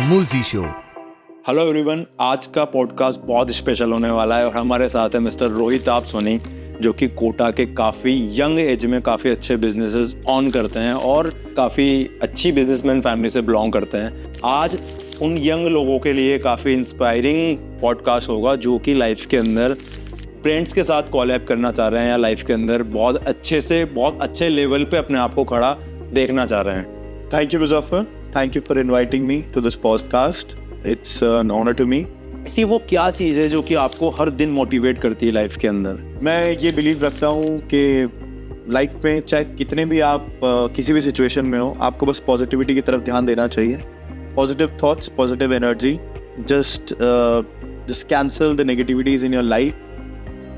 मूजी show. Hello everyone, आज का podcast बहुत स्पेशल होने वाला है और हमारे साथ है मिस्टर रोहित आप सोनी, जो कि कोटा के काफ़ी यंग एज में काफ़ी अच्छे बिजनेसेस ऑन करते हैं और काफ़ी अच्छी बिजनेसमैन फैमिली से बिलोंग करते हैं। आज उन यंग लोगों के लिए काफ़ी इंस्पायरिंग पॉडकास्ट होगा जो कि लाइफ के अंदर ब्रांड्स के साथ कोलैब करना चाह रहे हैं या लाइफ के अंदर बहुत अच्छे लेवल पे अपने आप को खड़ा देखना चाह रहे हैं। Thank you, Muzaffar. Thank you for inviting me to this podcast. It's an honor to me. ऐसी वो क्या चीज़ है जो कि आपको हर दिन मोटिवेट करती है लाइफ के अंदर? मैं ये बिलीव रखता हूँ कि लाइफ में चाहे कितने भी आप किसी भी सिचुएशन में हो, आपको बस पॉजिटिविटी की तरफ ध्यान देना चाहिए. Positive thoughts, positive energy, just cancel the negativities in your life.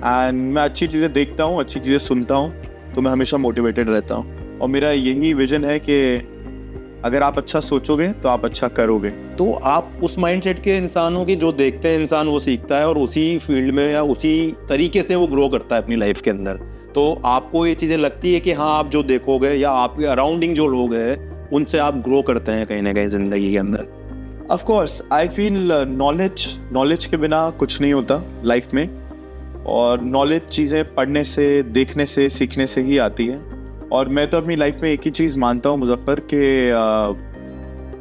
And मैं अच्छी चीज़ें देखता हूँ, अच्छी चीज़ें सुनता हूँ, तो मैं हमेशा मोटिवेटेड रहता हूँ. और मेरा यही विजन है कि अगर आप अच्छा सोचोगे तो आप अच्छा करोगे. तो आप उस माइंडसेट के इंसानों की जो देखते हैं इंसान वो सीखता है और उसी फील्ड में या उसी तरीके से वो ग्रो करता है अपनी लाइफ के अंदर. तो आपको ये चीज़ें लगती है कि हाँ, आप जो देखोगे या आपके अराउंडिंग जो लोग हैं उनसे आप ग्रो करते हैं कहीं ना कहीं ज़िंदगी के अंदर? Of course I feel knowledge के बिना कुछ नहीं होता लाइफ में. और नॉलेज चीज़ें पढ़ने से, देखने से, सीखने से ही आती है. और मैं तो अपनी लाइफ में एक ही चीज़ मानता हूँ मुजफ्फर, कि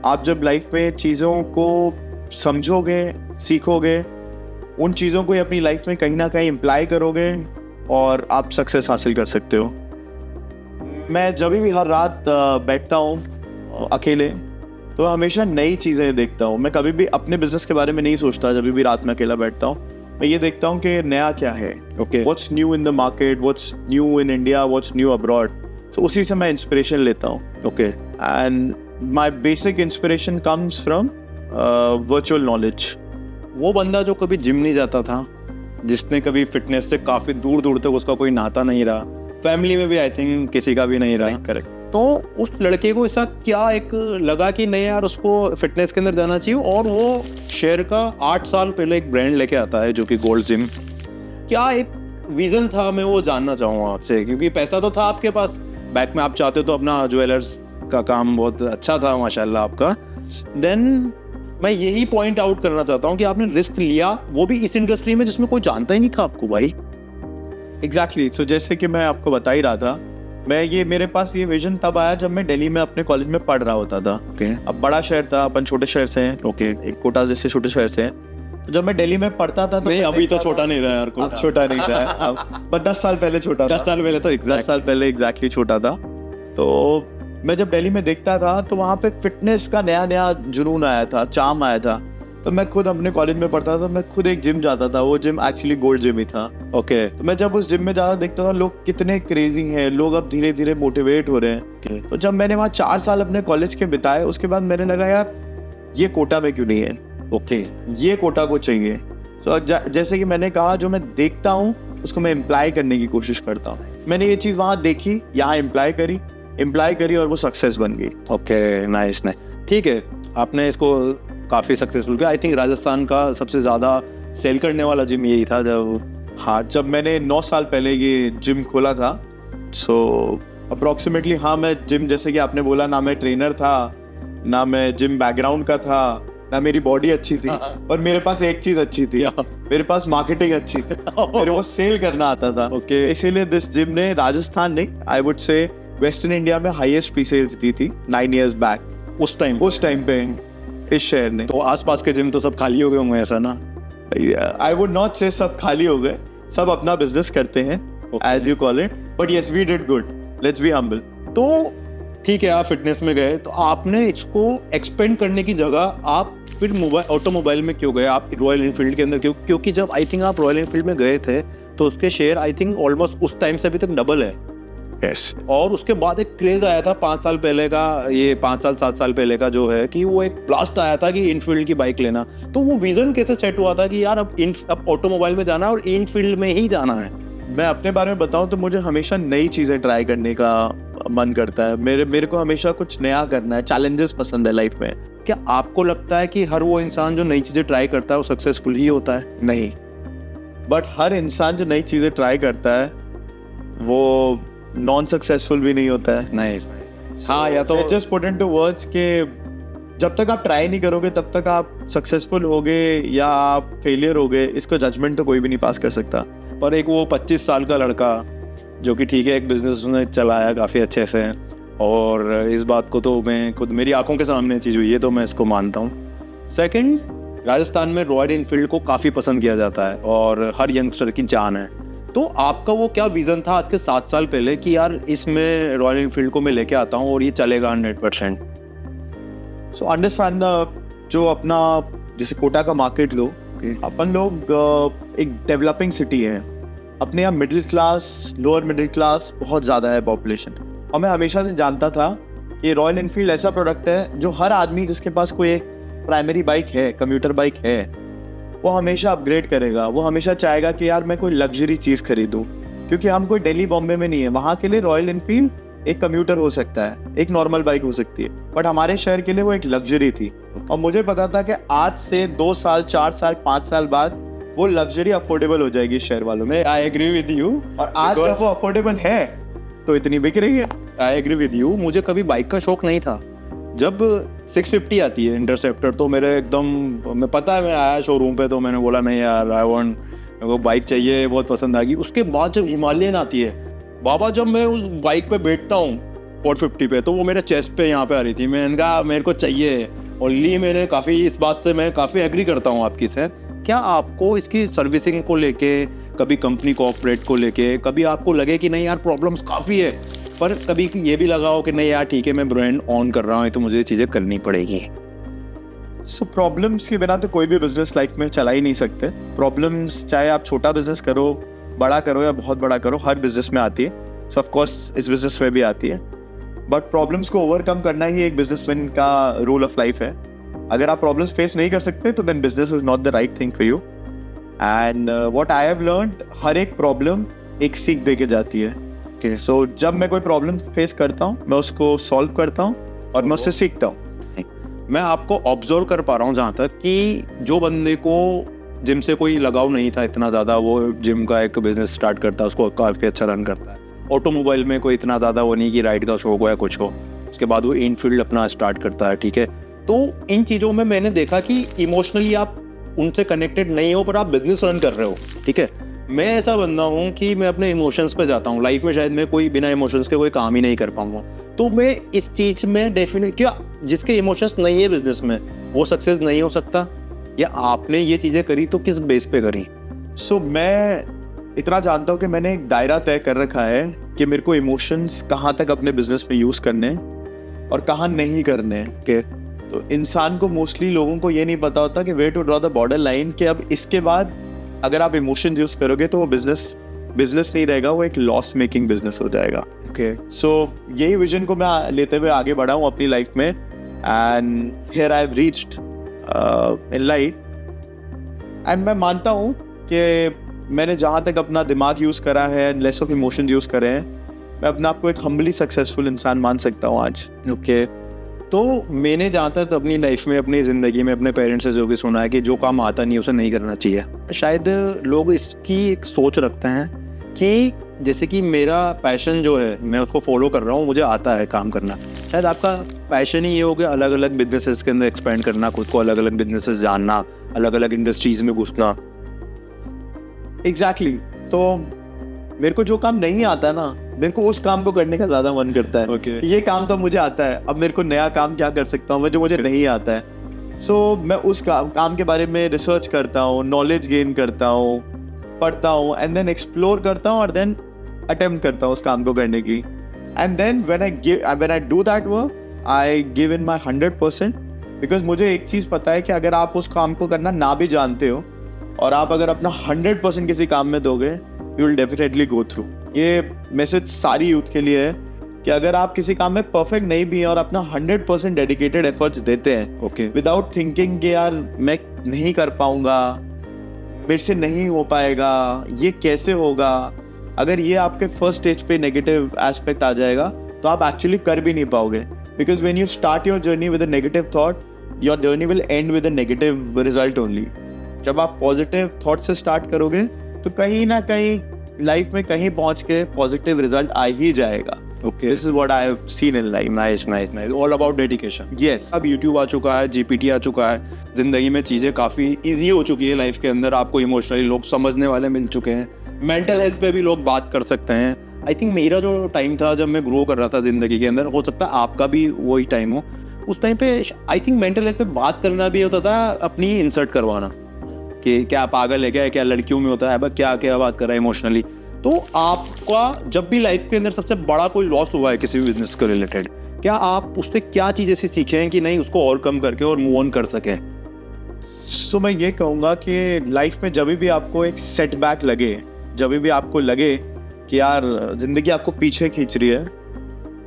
आप जब लाइफ में चीज़ों को समझोगे, सीखोगे, उन चीज़ों को अपनी लाइफ में कहीं ना कहीं इम्प्लाई करोगे और आप सक्सेस हासिल कर सकते हो. मैं जब भी हर रात बैठता हूँ अकेले तो हमेशा नई चीज़ें देखता हूँ. मैं कभी भी अपने बिजनेस के बारे में नहीं सोचता. जब भी रात में अकेला बैठता हूँ मैं ये देखता हूँ कि नया क्या है, what's new in the market, what's new in India, what's new abroad. तो उसी से मैं इंस्पिरेशन लेता हूँ. And my basic inspiration comes from virtual knowledge. वो बंदा जो कभी जिम नहीं जाता था, जिसने कभी फिटनेस से काफ़ी दूर दूर तक उसका कोई नाता नहीं रहा, फैमिली में भी आई थिंक किसी का भी नहीं रहा, करेक्ट. तो उस लड़के को ऐसा क्या एक लगा कि नहीं यार उसको फिटनेस के अंदर जाना चाहिए, और वो शहर का 8 साल पहले एक ब्रांड लेके आता है जो कि गोल्ड जिम. क्या एक विजन था, मैं वो जानना चाहूँगा आपसे, क्योंकि पैसा तो था आपके पास, बैक में आप चाहते हो तो अपना ज्वेलर्स का काम बहुत अच्छा था माशाल्लाह आपका. देन मैं यही पॉइंट आउट करना चाहता हूँ कि आपने रिस्क लिया, वो भी इस इंडस्ट्री में जिसमें कोई जानता ही नहीं था आपको भाई. एग्जैक्टली. सो जैसे कि मैं आपको बता ही रहा था, मेरे पास ये विजन तब आया जब मैं दिल्ली में अपने कॉलेज में पढ़ रहा होता था. अब बड़ा शहर था, अपन छोटे शहर से हैं. एक कोटा जैसे छोटे शहर से हैं. तो जब मैं दिल्ली में पढ़ता था तो नहीं, अभी तो छोटा नहीं रहा यार, अब छोटा नहीं रहा. अब 10 साल पहले छोटा था. 10 साल पहले तो 10 साल पहले एग्जैक्टली छोटा था. तो मैं जब दिल्ली में देखता था तो वहाँ पे फिटनेस का नया नया जुनून आया था, चाम आया था. तो मैं खुद अपने कॉलेज में पढ़ता था, मैं खुद एक जिम जाता था. वो जिम एक्चुअली गोल्ड जिम ही था. तो मैं जब उस जिम में जाता देखता था लोग कितने क्रेजी हैं, लोग अब धीरे धीरे मोटिवेट हो रहे हैं. तो जब मैंने वहाँ 4 साल अपने कॉलेज के बिताए, उसके बाद मैंने लगा यार ये कोटा में क्यों नहीं है. ये कोटा को चाहिए. तो जैसे कि मैंने कहा, जो मैं देखता हूँ उसको मैं इम्प्लाई करने की कोशिश करता हूँ. मैंने ये चीज़ वहाँ देखी, यहाँ इम्प्लाई करी और वो सक्सेस बन गई. नाइस. ठीक है, आपने इसको काफ़ी सक्सेसफुल किया. आई थिंक राजस्थान का सबसे ज़्यादा सेल करने वाला जिम यही था जब मैंने 9 साल पहले ये जिम खोला था. सो अप्रॉक्सीमेटली हाँ, मैं जिम, जैसे कि आपने बोला, ना मैं ट्रेनर था, ना मैं जिम बैकग्राउंड का था, ना मेरी बॉडी अच्छी थी, और मेरे पास एक चीज अच्छी थी, मेरे पास मार्केटिंग अच्छी थी. मेरे को सेल करना आता था. इसीलिए दिस जिम ने, राजस्थान नहीं, I would say western India में हाईएस्ट प्री-सेल्स दी थी 9 years बैक. उस टाइम पे इस शहर ने. तो आसपास के जिम तो सब खाली हो गए होंगे, ऐसा ना? आई वुड नॉट से सब खाली हो गए, सब अपना बिजनेस करते हैं, as you call it. But yes, we did good, let's be humble. तो ठीक है, आप फिटनेस में गए, तो आपने इसको एक्सपेंड करने की जगह आप फिर ऑटोमोबाइल में क्यों गए? आप रॉयल एनफील्ड के अंदर क्यों? क्योंकि जब आई थिंक आप रॉयल एनफील्ड में गए थे तो उसके शेयर आई थिंक ऑलमोस्ट उस टाइम से अभी तक डबल है. और उसके बाद एक क्रेज आया था 5 साल पहले का, ये 5 साल 7 साल पहले का जो है, कि वो एक ब्लास्ट आया था कि इनफील्ड की बाइक लेना. तो वो विजन कैसे सेट हुआ था कि यार अब ऑटोमोबाइल में जाना है और इनफील्ड में ही जाना है? मैं अपने बारे में बताऊं तो मुझे हमेशा नई चीज़ें ट्राई करने का मन करता है. मेरे को हमेशा कुछ नया करना है. चैलेंजेस पसंद है लाइफ में. क्या आपको लगता है कि हर वो इंसान जो नई चीज़ें ट्राई करता है वो सक्सेसफुल ही होता है? नहीं, बट हर इंसान जो नई चीज़ें ट्राई करता है वो नॉन सक्सेसफुल भी नहीं होता है. हाँ, या तो जस्ट पुट इनटू वर्ड्स के जब तक आप ट्राई नहीं करोगे तब तक आप सक्सेसफुल होगे या आप फेलियर होगे, इसको जजमेंट तो कोई भी नहीं पास कर सकता। पर एक वो 25 साल का लड़का जो कि ठीक है एक बिजनेस उसने चलाया काफ़ी अच्छे से, और इस बात को तो मैं खुद मेरी आंखों के सामने चीज़ हुई है तो मैं इसको मानता हूँ। सेकंड, राजस्थान में रॉयल इनफील्ड को काफ़ी पसंद किया जाता है और हर यंगस्टर की जान है। तो आपका वो क्या विज़न था आज के 7 साल पहले कि यार इसमें रॉयल इनफील्ड को मैं लेके आता हूँ और ये चलेगा 100%? सो अंडरस्टैंड, जो अपना जैसे कोटा का मार्केट लो, अपन लोग एक डेवलपिंग सिटी है, अपने यहाँ middle class lower middle class बहुत ज़्यादा है पॉपुलेशन। और मैं हमेशा से जानता था कि रॉयल इनफील्ड ऐसा प्रोडक्ट है जो हर आदमी जिसके पास कोई एक प्राइमरी बाइक है, कम्यूटर बाइक है, वो हमेशा अपग्रेड करेगा। वो हमेशा चाहेगा कि यार मैं कोई लग्जरी चीज़ खरीदूँ, क्योंकि हम कोई दिल्ली बॉम्बे में नहीं है। वहाँ के लिए रॉयल इनफील्ड एक कम्यूटर हो सकता है, एक नॉर्मल बाइक हो सकती है, बट हमारे शहर के लिए वो एक लग्जरी थी। और मुझे पता था कि आज से 2 साल 4 साल 5 साल बाद वो लग्जरी अफोर्डेबल हो जाएगी शहर वालों में। I agree with you. और आज जब वो अफोर्डेबल है तो इतनी बिक रही है। I agree with you. मुझे कभी बाइक का शौक नहीं था। जब 650 आती है इंटरसेप्टर तो मेरे एकदम, मैं पता है मैं आया शोरूम पे तो मैंने बोला नहीं यार आई वांट, मेरे को बाइक चाहिए, बहुत पसंद आ गई। उसके बाद जब हिमालयन आती है बाबा, जब मैं उस बाइक पे बैठता हूँ 450 पे, तो वो मेरे चेस्ट पे यहाँ पे आ रही थी। मैंने कहा मेरे को चाहिए, और ली मैंने काफ़ी। इस बात से मैं काफ़ी एग्री करता हूँ आपकी से। क्या आपको इसकी सर्विसिंग को लेके, कभी कंपनी कोऑपरेट को लेके, कभी आपको लगे कि नहीं यार प्रॉब्लम्स काफ़ी है, पर कभी ये भी लगा हो कि नहीं यार ठीक है मैं ब्रांड ऑन कर रहा हूँ तो मुझे ये चीज़ें करनी पड़ेगी? सो प्रॉब्लम्स के बिना तो कोई भी बिजनेस लाइफ में चला ही नहीं सकते। प्रॉब्लम्स चाहे आप छोटा बिजनेस करो, बड़ा करो या बहुत बड़ा करो, हर बिजनेस में आती है। सो ऑफ कोर्स इस बिजनेस में भी आती है, बट प्रॉब्लम्स को ओवरकम करना ही एक बिजनेसमैन का रूल ऑफ लाइफ है। अगर आप प्रॉब्लम्स फेस नहीं कर सकते तो then business is not the right thing for you. And what I have learned, हर एक प्रॉब्लम एक सीख दे के जाती है। सो जब मैं कोई प्रॉब्लम फेस करता हूँ मैं उसको सॉल्व करता हूँ और मैं उससे सीखता हूँ। मैं आपको ऑब्जर्व कर पा रहा हूँ जहाँ तक कि जो बंदे को जिम से कोई लगाव नहीं था इतना ज़्यादा, वो जिम का एक बिजनेस स्टार्ट करता है, उसको काफ़ी अच्छा रन करता है। ऑटोमोबाइल में कोई इतना ज़्यादा वो नहीं कि राइड का शौक हो या कुछ हो, उसके बाद वो इनफील्ड अपना स्टार्ट करता है, ठीक है। तो इन चीज़ों में मैंने देखा कि इमोशनली आप उनसे कनेक्टेड नहीं हो पर आप बिजनेस रन कर रहे हो, ठीक है। मैं ऐसा बंदा हूँ कि मैं अपने इमोशंस पे जाता हूँ लाइफ में, शायद मैं कोई बिना इमोशंस के कोई काम ही नहीं कर पाऊंगा। तो मैं इस चीज़ में डेफिनेट, क्या जिसके इमोशंस नहीं है बिजनेस में वो सक्सेस नहीं हो सकता, या आपने ये चीज़ें करी तो किस बेस पे करी? सो मैं इतना जानता हूँ कि मैंने एक दायरा तय कर रखा है कि मेरे को इमोशंस कहाँ तक अपने बिजनेस में यूज़ करने और कहाँ नहीं करने। के तो इंसान को मोस्टली लोगों को ये नहीं पता होता कि way to draw the border line, कि अब इसके बाद अगर आप इमोशन यूज़ करोगे तो वो बिजनेस नहीं रहेगा, वो एक लॉस मेकिंग बिजनेस हो जाएगा। सो यही विजन को मैं लेते हुए आगे बढ़ा हूँ अपनी लाइफ में, and here I have reached in life. And मैं मानता हूँ कि मैंने जहाँ तक अपना दिमाग यूज़ करा है, लेस ऑफ इमोशन यूज़ करे हैं, मैं अपने आप को एक हम्बली सक्सेसफुल इंसान मान सकता हूँ आज। ओके। तो मैंने जहाँ तक अपनी लाइफ में, अपनी ज़िंदगी में अपने पेरेंट्स से जो भी सुना है कि जो काम आता नहीं उसे नहीं करना चाहिए। शायद लोग इसकी एक सोच रखते हैं कि जैसे कि मेरा पैशन जो है मैं उसको फॉलो कर रहा हूँ, मुझे आता है काम करना। शायद आपका पैशन ही ये हो गया अलग अलग बिजनेसेस के अंदर एक्सपेंड करना, खुद को अलग अलग बिजनेसेस जानना, अलग अलग इंडस्ट्रीज में घुसना। एग्जैक्टली। तो मेरे को जो काम नहीं आता ना, मेरे को उस काम को करने का ज़्यादा मन करता है। Okay. ये काम तो मुझे आता है, अब मेरे को नया काम क्या कर सकता हूँ मैं जो मुझे नहीं आता है। सो मैं उस काम के बारे में रिसर्च करता हूँ, नॉलेज गेन करता हूँ, पढ़ता हूँ, एंड देन एक्सप्लोर करता हूँ और देन अटेम्प्ट करता हूँ उस काम को करने की। And then when I do that work I give in my 100%, because मुझे एक चीज़ पता है कि अगर आप उस काम को करना ना भी जानते हो और आप अगर अपना 100% किसी काम में दोगे, you will definitely go through. ये मैसेज सारी यूथ के लिए है कि अगर आप किसी काम में परफेक्ट नहीं भी हैं और अपना 100% डेडिकेटेड एफर्ट्स देते हैं, विदाउट थिंकिंग कि यार मैं नहीं कर पाऊंगा, मेरे से नहीं हो पाएगा, ये कैसे होगा, अगर ये आपके फर्स्ट स्टेज पे नेगेटिव एस्पेक्ट आ जाएगा तो आप एक्चुअली कर भी नहीं पाओगे। Because when you start your journey with a negative thought, your journey will and with a negative result only. जब आप पॉजिटिव थॉट से स्टार्ट करोगे तो कहीं ना कहीं लाइफ में कहीं पहुंच के पॉजिटिव रिजल्ट आ ही जाएगा। Okay. This is what I have seen in life. Nice nice nice, all about dedication. Yes. अब यूट्यूब आ चुका है, जीपीटी आ चुका है, जिंदगी में चीज़ें काफ़ी इजी हो चुकी है लाइफ के अंदर, आपको इमोशनली लोग समझने वाले मिल चुके हैं, मेंटल हेल्थ पे भी लोग बात कर सकते हैं। आई थिंक मेरा जो टाइम था जब मैं ग्रो कर रहा था ज़िंदगी के अंदर, हो सकता है आपका भी वही टाइम हो, उस टाइम पे आई थिंक मेंटल हेल्थ पे बात करना भी होता था अपनी इंसर्ट करवाना, कि क्या पागल है क्या लड़कियों में होता है, अब क्या क्या बात कर रहा है इमोशनली। तो आपका जब भी लाइफ के अंदर सबसे बड़ा कोई लॉस हुआ है किसी भी बिजनेस के रिलेटेड, क्या आप उससे क्या चीज़ें से सीखे हैं कि नहीं उसको ओवरकम करके और मूव ऑन कर सकें? तो मैं ये कहूँगा कि लाइफ में जब भी आपको एक सेटबैक लगे, जब भी आपको लगे कि यार जिंदगी आपको पीछे खींच रही है,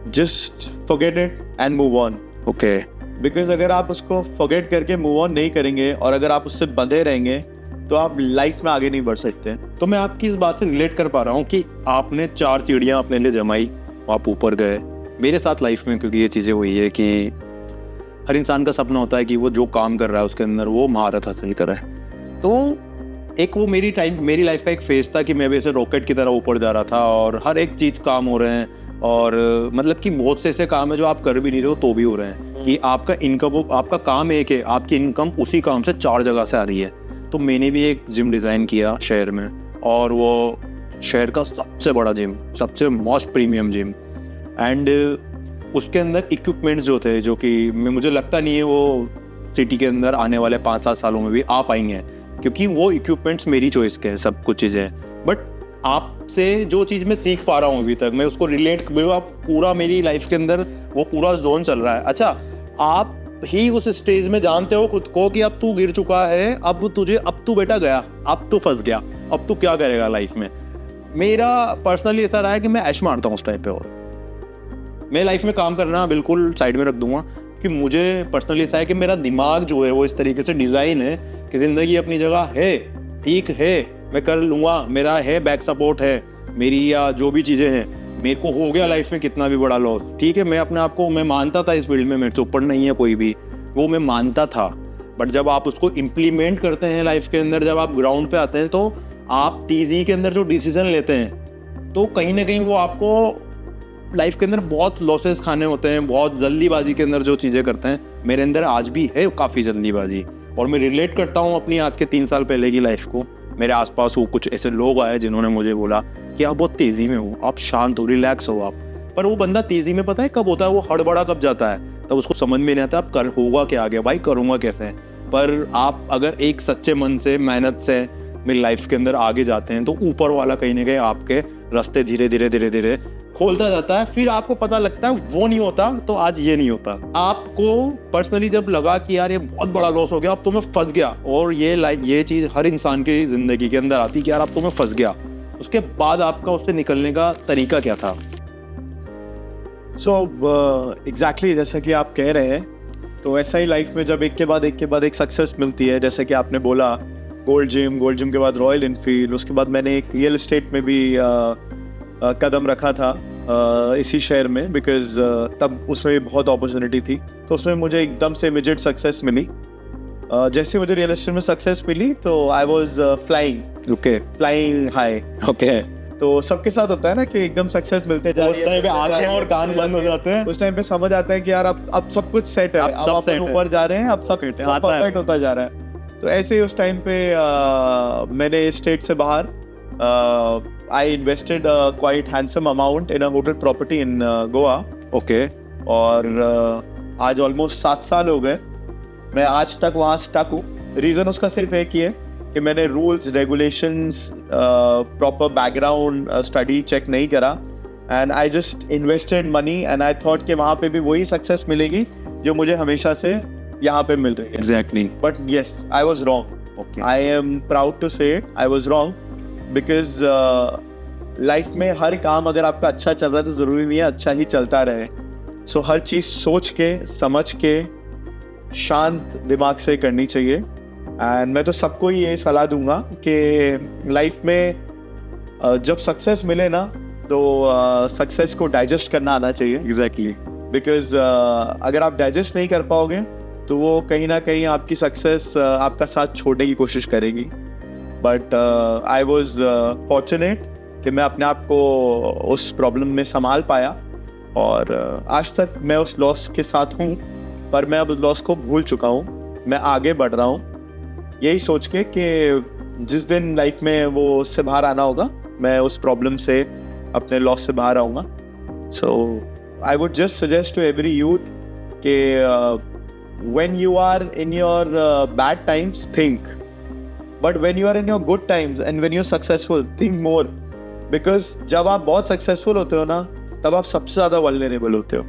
just forget it and move on. Okay. Because अगर आप उसको फॉरगेट करके मूव ऑन नहीं करेंगे और अगर आप उससे बंधे रहेंगे तो आप लाइफ में आगे नहीं बढ़ सकते। तो मैं आपकी इस बात से रिलेट कर पा रहा हूँ कि आपने 4 चिड़ियाँ अपने लिए जमाई, आप ऊपर गए। मेरे साथ लाइफ में क्योंकि ये चीज़ें हुई है कि हर इंसान का सपना होता है कि वो जो काम कर रहा है उसके अंदर वो महारत हासिल करे। तो एक वो मेरी लाइफ का एक फेज था कि मैं भी ऐसे रॉकेट की तरह ऊपर जा रहा था और हर एक चीज़ काम हो रहे हैं, और मतलब कि बहुत से ऐसे काम है जो आप कर भी नहीं रहे हो तो भी हो रहे हैं, कि आपका इनकम, आपका काम एक है, आपकी इनकम उसी काम से 4 जगह से आ रही है। तो मैंने भी एक जिम डिज़ाइन किया शहर में, और वो शहर का सबसे बड़ा जिम, सबसे मोस्ट प्रीमियम जिम, एंड उसके अंदर इक्विपमेंट्स जो थे, जो कि मुझे लगता नहीं है वो सिटी के अंदर आने वाले 5-7 सालों में भी आ पाएंगे, क्योंकि वो इक्विपमेंट्स मेरी चॉइस के हैं, सब कुछ चीज़ें। बट आपसे जो चीज़ मैं सीख पा रहा हूँ अभी तक, मैं उसको रिलेट पूरा मेरी लाइफ के अंदर वो पूरा जोन चल रहा है। अच्छा, आप ही उस स्टेज में जानते हो खुद को कि अब तू गिर चुका है, अब तू बेटा गया, अब तू फंस गया, अब तू क्या करेगा लाइफ में। मेरा पर्सनली ऐसा रहा है कि मैं ऐश मारता हूँ उस टाइम पे, और मैं लाइफ में काम करना बिल्कुल साइड में रख दूंगा, कि मुझे पर्सनली ऐसा है कि मेरा दिमाग जो है वो इस तरीके से डिज़ाइन है कि ज़िंदगी अपनी जगह है, ठीक है, मैं कर लूँगा, मेरा है बैक सपोर्ट है मेरी, या जो भी चीज़ें हैं। मेरे को हो गया लाइफ में कितना भी बड़ा लॉस, ठीक है, मैं अपने आप को, मैं मानता था इस फील्ड में मेरे से ऊपर नहीं है कोई भी, वो मैं मानता था। बट जब आप उसको इम्प्लीमेंट करते हैं लाइफ के अंदर, जब आप ग्राउंड पे आते हैं, तो आप टीजी के अंदर जो डिसीजन लेते हैं, तो कहीं ना कहीं वो आपको लाइफ के अंदर बहुत लॉसेस खाने होते हैं, बहुत जल्दीबाजी के अंदर जो चीज़ें करते हैं। मेरे अंदर आज भी है काफ़ी जल्दीबाजी, और मैं रिलेट करता हूँ अपनी आज के 3 साल पहले की लाइफ को। मेरे आसपास वो कुछ ऐसे लोग आए जिन्होंने मुझे बोला कि आप बहुत तेज़ी में हो, आप शांत हो, रिलैक्स हो आप। पर वो बंदा तेज़ी में पता है कब होता है, वो हड़बड़ा कब जाता है, तब उसको समझ में नहीं आता अब होगा क्या आगे, भाई करूँगा कैसे। पर आप अगर एक सच्चे मन से, मेहनत से मेरी लाइफ के अंदर आगे जाते हैं, तो ऊपर वाला कहीं ना कहीं आपके रास्ते धीरे धीरे खोलता जाता है। फिर आपको पता लगता है वो नहीं होता तो आज ये नहीं होता। आपको पर्सनली जब लगा कि यार ये बहुत बड़ा लॉस हो गया, अब तो मैं फंस गया, और ये चीज़ हर इंसान की ज़िंदगी के अंदर आती कि यार अब तो मैं फंस गया, उसके बाद आपका उससे निकलने का तरीका क्या था? एग्जैक्टली जैसा कि आप कह रहे हैं, तो ऐसा ही लाइफ में जब एक के बाद एक सक्सेस मिलती है, जैसे कि आपने बोला गोल्ड जिम के बाद रॉयल एनफील्ड, उसके बाद मैंने एक रियल एस्टेट में भी कदम रखा था इसी शहर में, बिकॉज तब उसमें भी बहुत अपॉर्चुनिटी थी, तो उसमें मुझे एकदम से इमीडिएट सक्सेस मिली। जैसे मुझे रियल एस्टेट में सक्सेस मिली तो I was flying high. Okay. तो सबके साथ होता है ना कि एकदम सक्सेस मिलते जा रही है, उस टाइम पे आंखें और कान बंद हो जाते हैं, उस टाइम पे समझ आता है कि यार अब सब कुछ सेट है, अब अपन ऊपर जा रहे हैं, अब सब परफेक्ट होता जा रहा है। तो ऐसे ही उस टाइम पे मैंने स्टेट से बाहर I invested quite handsome amount in a hotel property in Goa. Okay. और आज ऑलमोस्ट 7 साल हो गए, मैं आज तक वहाँ स्टक हूँ। रीज़न उसका सिर्फ एक ही है कि मैंने rules regulations proper background study check नहीं करा, and I just invested money, and I thought कि वहाँ पे भी वही सक्सेस मिलेगी जो मुझे हमेशा से यहाँ पे मिल रही है। Exactly. But yes, I was wrong. Okay. I am proud to say it. I was wrong because life में हर काम अगर आपका अच्छा चल रहा है तो ज़रूरी नहीं है अच्छा ही चलता रहे। So हर चीज़ सोच के, समझ के, शांत दिमाग से करनी चाहिए। एंड मैं तो सबको ये सलाह दूंगा कि लाइफ में जब सक्सेस मिले ना, तो सक्सेस को डाइजेस्ट करना आना चाहिए। Exactly. बिकॉज अगर आप डाइजेस्ट नहीं कर पाओगे तो वो कहीं ना कहीं आपकी सक्सेस आपका साथ छोड़ने की कोशिश करेगी। बट आई वॉज फॉर्चुनेट कि मैं अपने आप को उस प्रॉब्लम में संभाल पाया, और आज तक मैं उस लॉस के साथ हूँ, पर मैं अब उस लॉस को भूल चुका हूँ। मैं आगे बढ़ रहा हूँ यही सोच के कि जिस दिन लाइफ में वो उससे बाहर आना होगा, मैं उस प्रॉब्लम से, अपने लॉस से बाहर आऊँगा। So I would just suggest to every youth कि when you are in your bad times, think. But when you are in your good times and when you're successful, think more. Because जब आप बहुत successful होते हो ना, तब आप सबसे ज़्यादा vulnerable होते हो.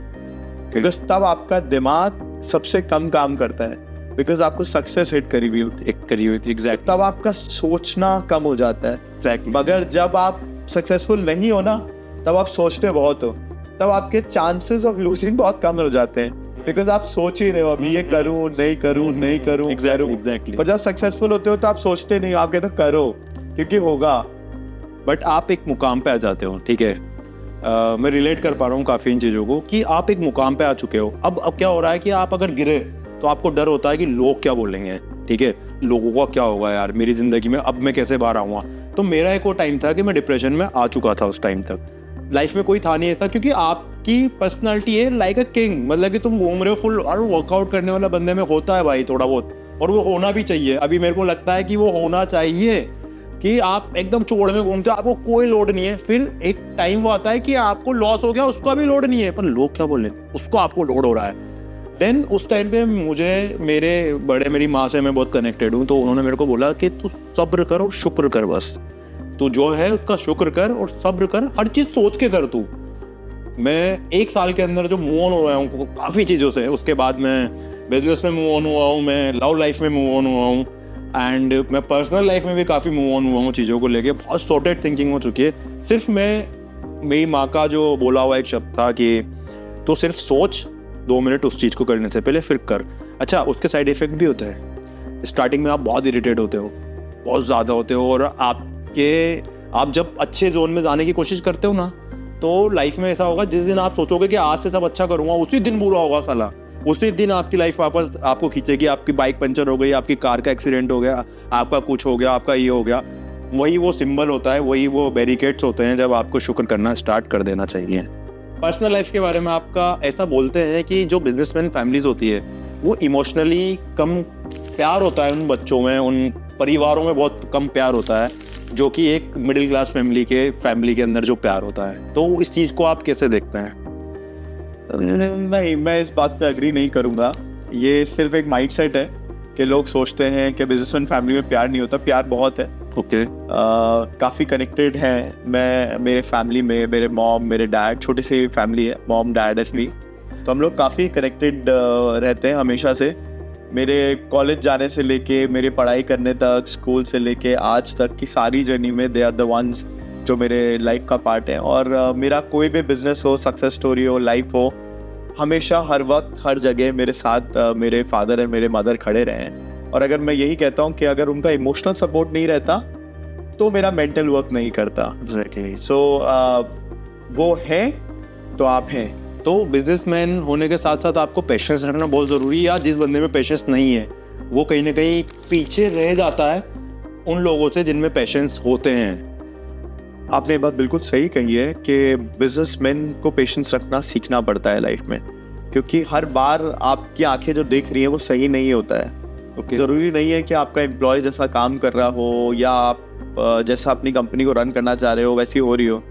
Because तब आपका दिमाग सबसे कम काम करता है. Because आपको success hit करी हुई होती है. Exactly. तब आपका सोचना कम हो जाता है. Exactly. मगर जब आप successful नहीं हो ना, तब आप सोचते बहुत हो. तब आपके chances of losing बहुत कम हो जाते हैं. बिकॉज आप सोच ही रहे हो अभी ये करूं नहीं करूं. Exactly. पर जब सक्सेसफुल होते हो तो आप सोचते नहीं, आप कहते हो करो क्योंकि होगा. बट आप एक मुकाम पे आ जाते हो, ठीक है. मैं रिलेट कर पा रहा हूँ काफ़ी इन चीज़ों को कि आप एक मुकाम पे आ चुके हो. अब क्या हो रहा है कि आप अगर गिरे तो आपको डर होता है कि लोग क्या बोलेंगे, ठीक है, लोगों का क्या होगा यार मेरी ज़िंदगी में, अब मैं कैसे बाहर आऊँगा. तो मेरा एक वो टाइम था कि मैं डिप्रेशन में आ चुका था. उस टाइम तक लाइफ में कोई था नहीं ऐसा, क्योंकि आपकी पर्सनालिटी है लाइक अ किंग. मतलब कि तुम घूम रहे हो फुल, और वर्कआउट करने वाला बंदे में होता है भाई थोड़ा बहुत, और वो होना भी चाहिए. अभी मेरे को लगता है कि वो होना चाहिए कि आप एकदम चोड़ में घूमते हो, आपको कोई लोड नहीं है. फिर एक टाइम वो आता है कि आपको लॉस हो गया, उसका भी लोड नहीं है, पर लोग क्या बोल रहे हैं उसको आपको लोड हो रहा है. देन उस टाइम पे मेरी माँ से मैं बहुत कनेक्टेड हूँ, तो उन्होंने मेरे को बोला कि तू सब्र कर और शुक्र कर, बस तू जो है उसका शुक्र कर और सब्र कर, हर चीज़ सोच के कर. तू मैं 1 साल के अंदर जो मूव ऑन हो रहा हूँ काफ़ी चीज़ों से, उसके बाद मैं बिजनेस में मूव ऑन हुआ हूँ, मैं लव लाइफ में मूव ऑन हुआ हूँ, एंड मैं पर्सनल लाइफ में भी काफ़ी मूव ऑन हुआ हूँ. चीज़ों को लेके बहुत सॉर्टेड थिंकिंग हो चुकी है. सिर्फ मेरी माँ का जो बोला हुआ एक शब्द था कि तू सिर्फ सोच 2 मिनट उस चीज़ को करने से पहले, फिर कर. अच्छा, उसके साइड इफेक्ट भी होते हैं. स्टार्टिंग में आप बहुत इरिटेट होते हो, बहुत ज़्यादा होते हो, और आप जब अच्छे जोन में जाने की कोशिश करते हो ना, तो लाइफ में ऐसा होगा जिस दिन आप सोचोगे कि आज से सब अच्छा करूँगा, उसी दिन बुरा होगा साला. उसी दिन आपकी लाइफ वापस आपको खींचेगी. आपकी बाइक पंचर हो गई, आपकी कार का एक्सीडेंट हो गया, आपका कुछ हो गया, आपका ये हो गया. वही वो सिंबल होता है, वही वो बैरिकेड्स होते हैं जब आपको शुक्र करना स्टार्ट कर देना चाहिए. पर्सनल लाइफ के बारे में आपका ऐसा बोलते हैं कि जो बिजनेसमैन फैमिलीज होती है वो इमोशनली कम प्यार होता है उन बच्चों में, उन परिवारों में बहुत कम प्यार होता है, जो कि एक मिडिल क्लास फैमिली के अंदर जो प्यार होता है. तो इस चीज़ को आप कैसे देखते हैं? नहीं, मैं इस बात पे एग्री नहीं करूँगा. ये सिर्फ एक माइंडसेट है कि लोग सोचते हैं कि बिजनेसमैन फैमिली में प्यार नहीं होता. प्यार बहुत है. ओके. काफ़ी कनेक्टेड हैं. मैं मेरे फैमिली में मेरे मॉम, मेरे डैड, छोटी सी फैमिली है, मॉम डैड एंड मी, तो हम लोग काफ़ी कनेक्टेड रहते हैं हमेशा से. मेरे कॉलेज जाने से लेके मेरी पढ़ाई करने तक, स्कूल से लेके आज तक की सारी जर्नी में दे आर द वंस जो मेरे लाइफ का पार्ट है. और मेरा कोई भी बिजनेस हो, सक्सेस स्टोरी हो, लाइफ हो, हमेशा हर वक्त हर जगह मेरे साथ मेरे फादर एंड मेरे मदर खड़े रहे हैं. और अगर मैं यही कहता हूँ कि अगर उनका इमोशनल सपोर्ट नहीं रहता तो मेरा मेंटल वर्क नहीं करता. एग्जैक्टली. सो वो हैं तो आप हैं. तो बिजनेसमैन होने के साथ साथ आपको पेशेंस रखना बहुत ज़रूरी है. या जिस बंदे में पेशेंस नहीं है वो कहीं ना कहीं पीछे रह जाता है उन लोगों से जिनमें पेशेंस होते हैं. आपने बात बिल्कुल सही कही है कि बिजनेसमैन को पेशेंस रखना सीखना पड़ता है लाइफ में, क्योंकि हर बार आपकी आंखें जो देख रही हैं वो सही नहीं होता है. Okay. ज़रूरी नहीं है कि आपका एम्प्लॉय जैसा काम कर रहा हो या आप जैसा अपनी कंपनी को रन करना चाह रहे हो वैसी हो रही हो.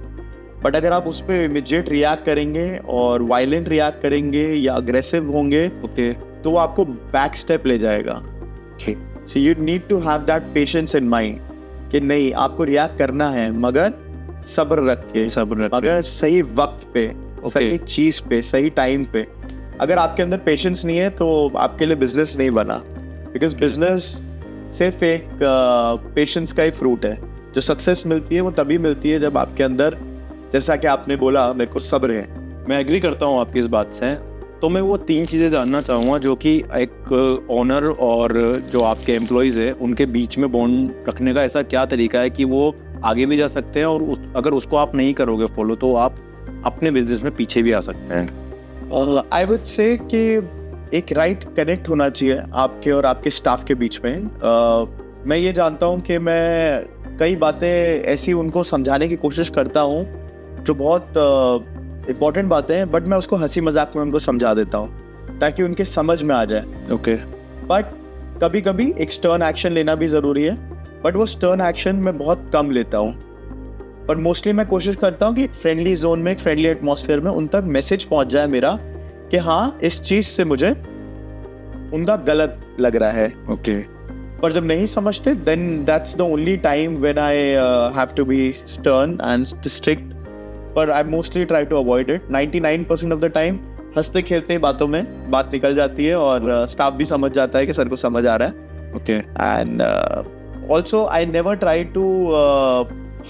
बट अगर आप उस पर इमीडिएट रिएक्ट करेंगे और वायलेंट रिएक्ट करेंगे या अग्रेसिव होंगे, ओके, तो वो आपको बैक स्टेप ले जाएगा. So you need to have that patience in mind कि नहीं, आपको रिएक्ट करना है मगर सब्र रख के, मगर सही वक्त पे, सही चीज पे, सही टाइम पे. अगर आपके अंदर पेशेंस नहीं है तो आपके लिए बिजनेस नहीं बना. बिकॉज बिजनेस सिर्फ एक पेशेंस का ही फ्रूट है. जो सक्सेस मिलती है वो तभी मिलती है जब आपके अंदर, जैसा कि आपने बोला, मेरे को सब्र है. मैं एग्री करता हूँ आपकी इस बात से. तो मैं वो 3 चीज़ें जानना चाहूँगा जो कि एक ओनर और जो आपके एम्प्लॉयज़ है उनके बीच में बॉन्ड रखने का ऐसा क्या तरीका है कि वो आगे भी जा सकते हैं, और अगर उसको आप नहीं करोगे फॉलो तो आप अपने बिजनेस में पीछे भी आ सकते हैं. आई वुड से कि एक राइट कनेक्ट होना चाहिए आपके और आपके स्टाफ के बीच में. मैं ये जानता हूँ कि मैं कई बातें ऐसी उनको समझाने की कोशिश करता हूँ जो बहुत इंपॉर्टेंट बातें हैं, बट मैं उसको हंसी मजाक में उनको समझा देता हूँ ताकि उनके समझ में आ जाए। ओके। बट कभी कभी एक स्टर्न एक्शन लेना भी ज़रूरी है, बट वो स्टर्न एक्शन मैं बहुत कम लेता हूँ। पर मोस्टली मैं कोशिश करता हूँ कि एक फ्रेंडली जोन में, एक फ्रेंडली एटमॉस्फेयर में उन तक मैसेज पहुँच जाए मेरा कि हाँ इस चीज़ से मुझे उनका गलत लग रहा है। ओके। पर जब नहीं समझते then that's the only time when I have to be stern and strict. पर I mostly try to avoid it. 99% of the time हंसते खेलते बातों में बात निकल जाती है और स्टाफ भी समझ जाता है कि सर को समझ आ रहा है। Okay. And also I never try to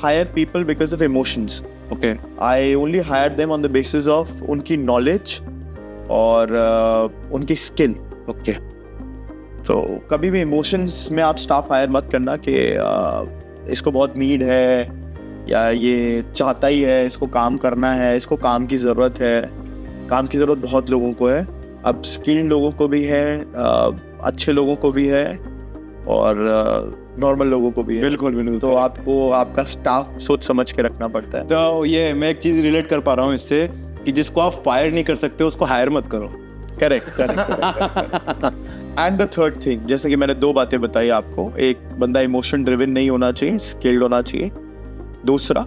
hire people because of emotions. Okay. I only hire them on the basis of उनकी नॉलेज और उनकी स्किल। ओके। तो कभी भी इमोशंस में आप स्टाफ हायर मत करना कि इसको बहुत नीड है या ये चाहता ही है, इसको काम करना है, इसको काम की ज़रूरत है। काम की ज़रूरत बहुत लोगों को है, अब स्किल्ड लोगों को भी है, अच्छे लोगों को भी है और नॉर्मल लोगों को भी है। बिल्कुल बिल्कुल। तो आपको आपका स्टाफ सोच समझ के रखना पड़ता है। तो ये मैं एक चीज़ रिलेट कर पा रहा हूँ इससे कि जिसको आप फायर नहीं कर सकते उसको हायर मत करो। Correct correct. And the third thing, जैसे कि मैंने 2 बातें बताई आपको, एक बंदा इमोशन ड्रिवन नहीं होना चाहिए, स्किल्ड होना चाहिए। दूसरा,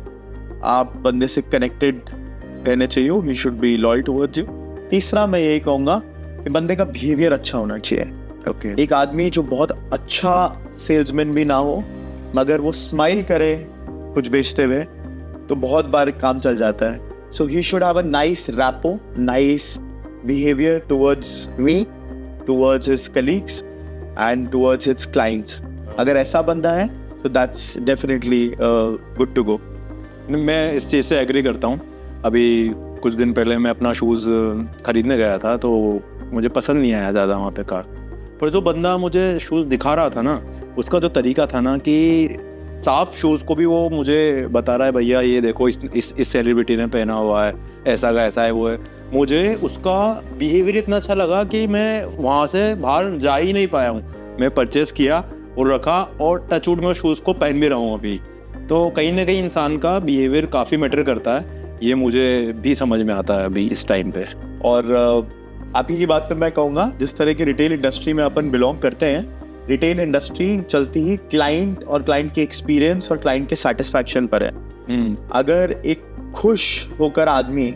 आप बंदे से कनेक्टेड रहने चाहिए, he should be loyal towards you. तीसरा मैं यही कहूँगा कि बंदे का बिहेवियर अच्छा होना चाहिए। ओके। एक आदमी जो बहुत अच्छा सेल्समैन भी ना हो मगर वो स्माइल करे कुछ बेचते हुए तो बहुत बार काम चल जाता है। So he should have a nice rapport, nice behavior towards me, towards his colleagues and towards his clients. अगर ऐसा बंदा है तो that's definitely good to go. मैं इस चीज़ से एग्री करता हूँ। अभी कुछ दिन पहले मैं अपना शूज़ खरीदने गया था तो मुझे पसंद नहीं आया ज़्यादा वहाँ पे कार, पर जो बंदा मुझे शूज़ दिखा रहा था ना, उसका जो तरीका था ना कि साफ शूज़ को भी वो मुझे बता रहा है भैया ये देखो इस सेलिब्रिटी ने पहना हुआ है, ऐसा का ऐसा है वो है। मुझे उसका बिहेवियर इतना अच्छा लगा कि मैं वहाँ से बाहर जा ही नहीं पाया हूँ। मैं परचेस किया और रखा और टचवुड में शूज़ को पहन भी रहा हूँ अभी। तो कहीं ना कहीं इंसान का बिहेवियर काफ़ी मैटर करता है, ये मुझे भी समझ में आता है अभी इस टाइम पे। और आप ही की बात पे मैं कहूँगा, जिस तरह की रिटेल इंडस्ट्री में अपन बिलोंग करते हैं, रिटेल इंडस्ट्री चलती ही क्लाइंट और क्लाइंट के एक्सपीरियंस और क्लाइंट के सेटिस्फैक्शन पर है। अगर एक खुश होकर आदमी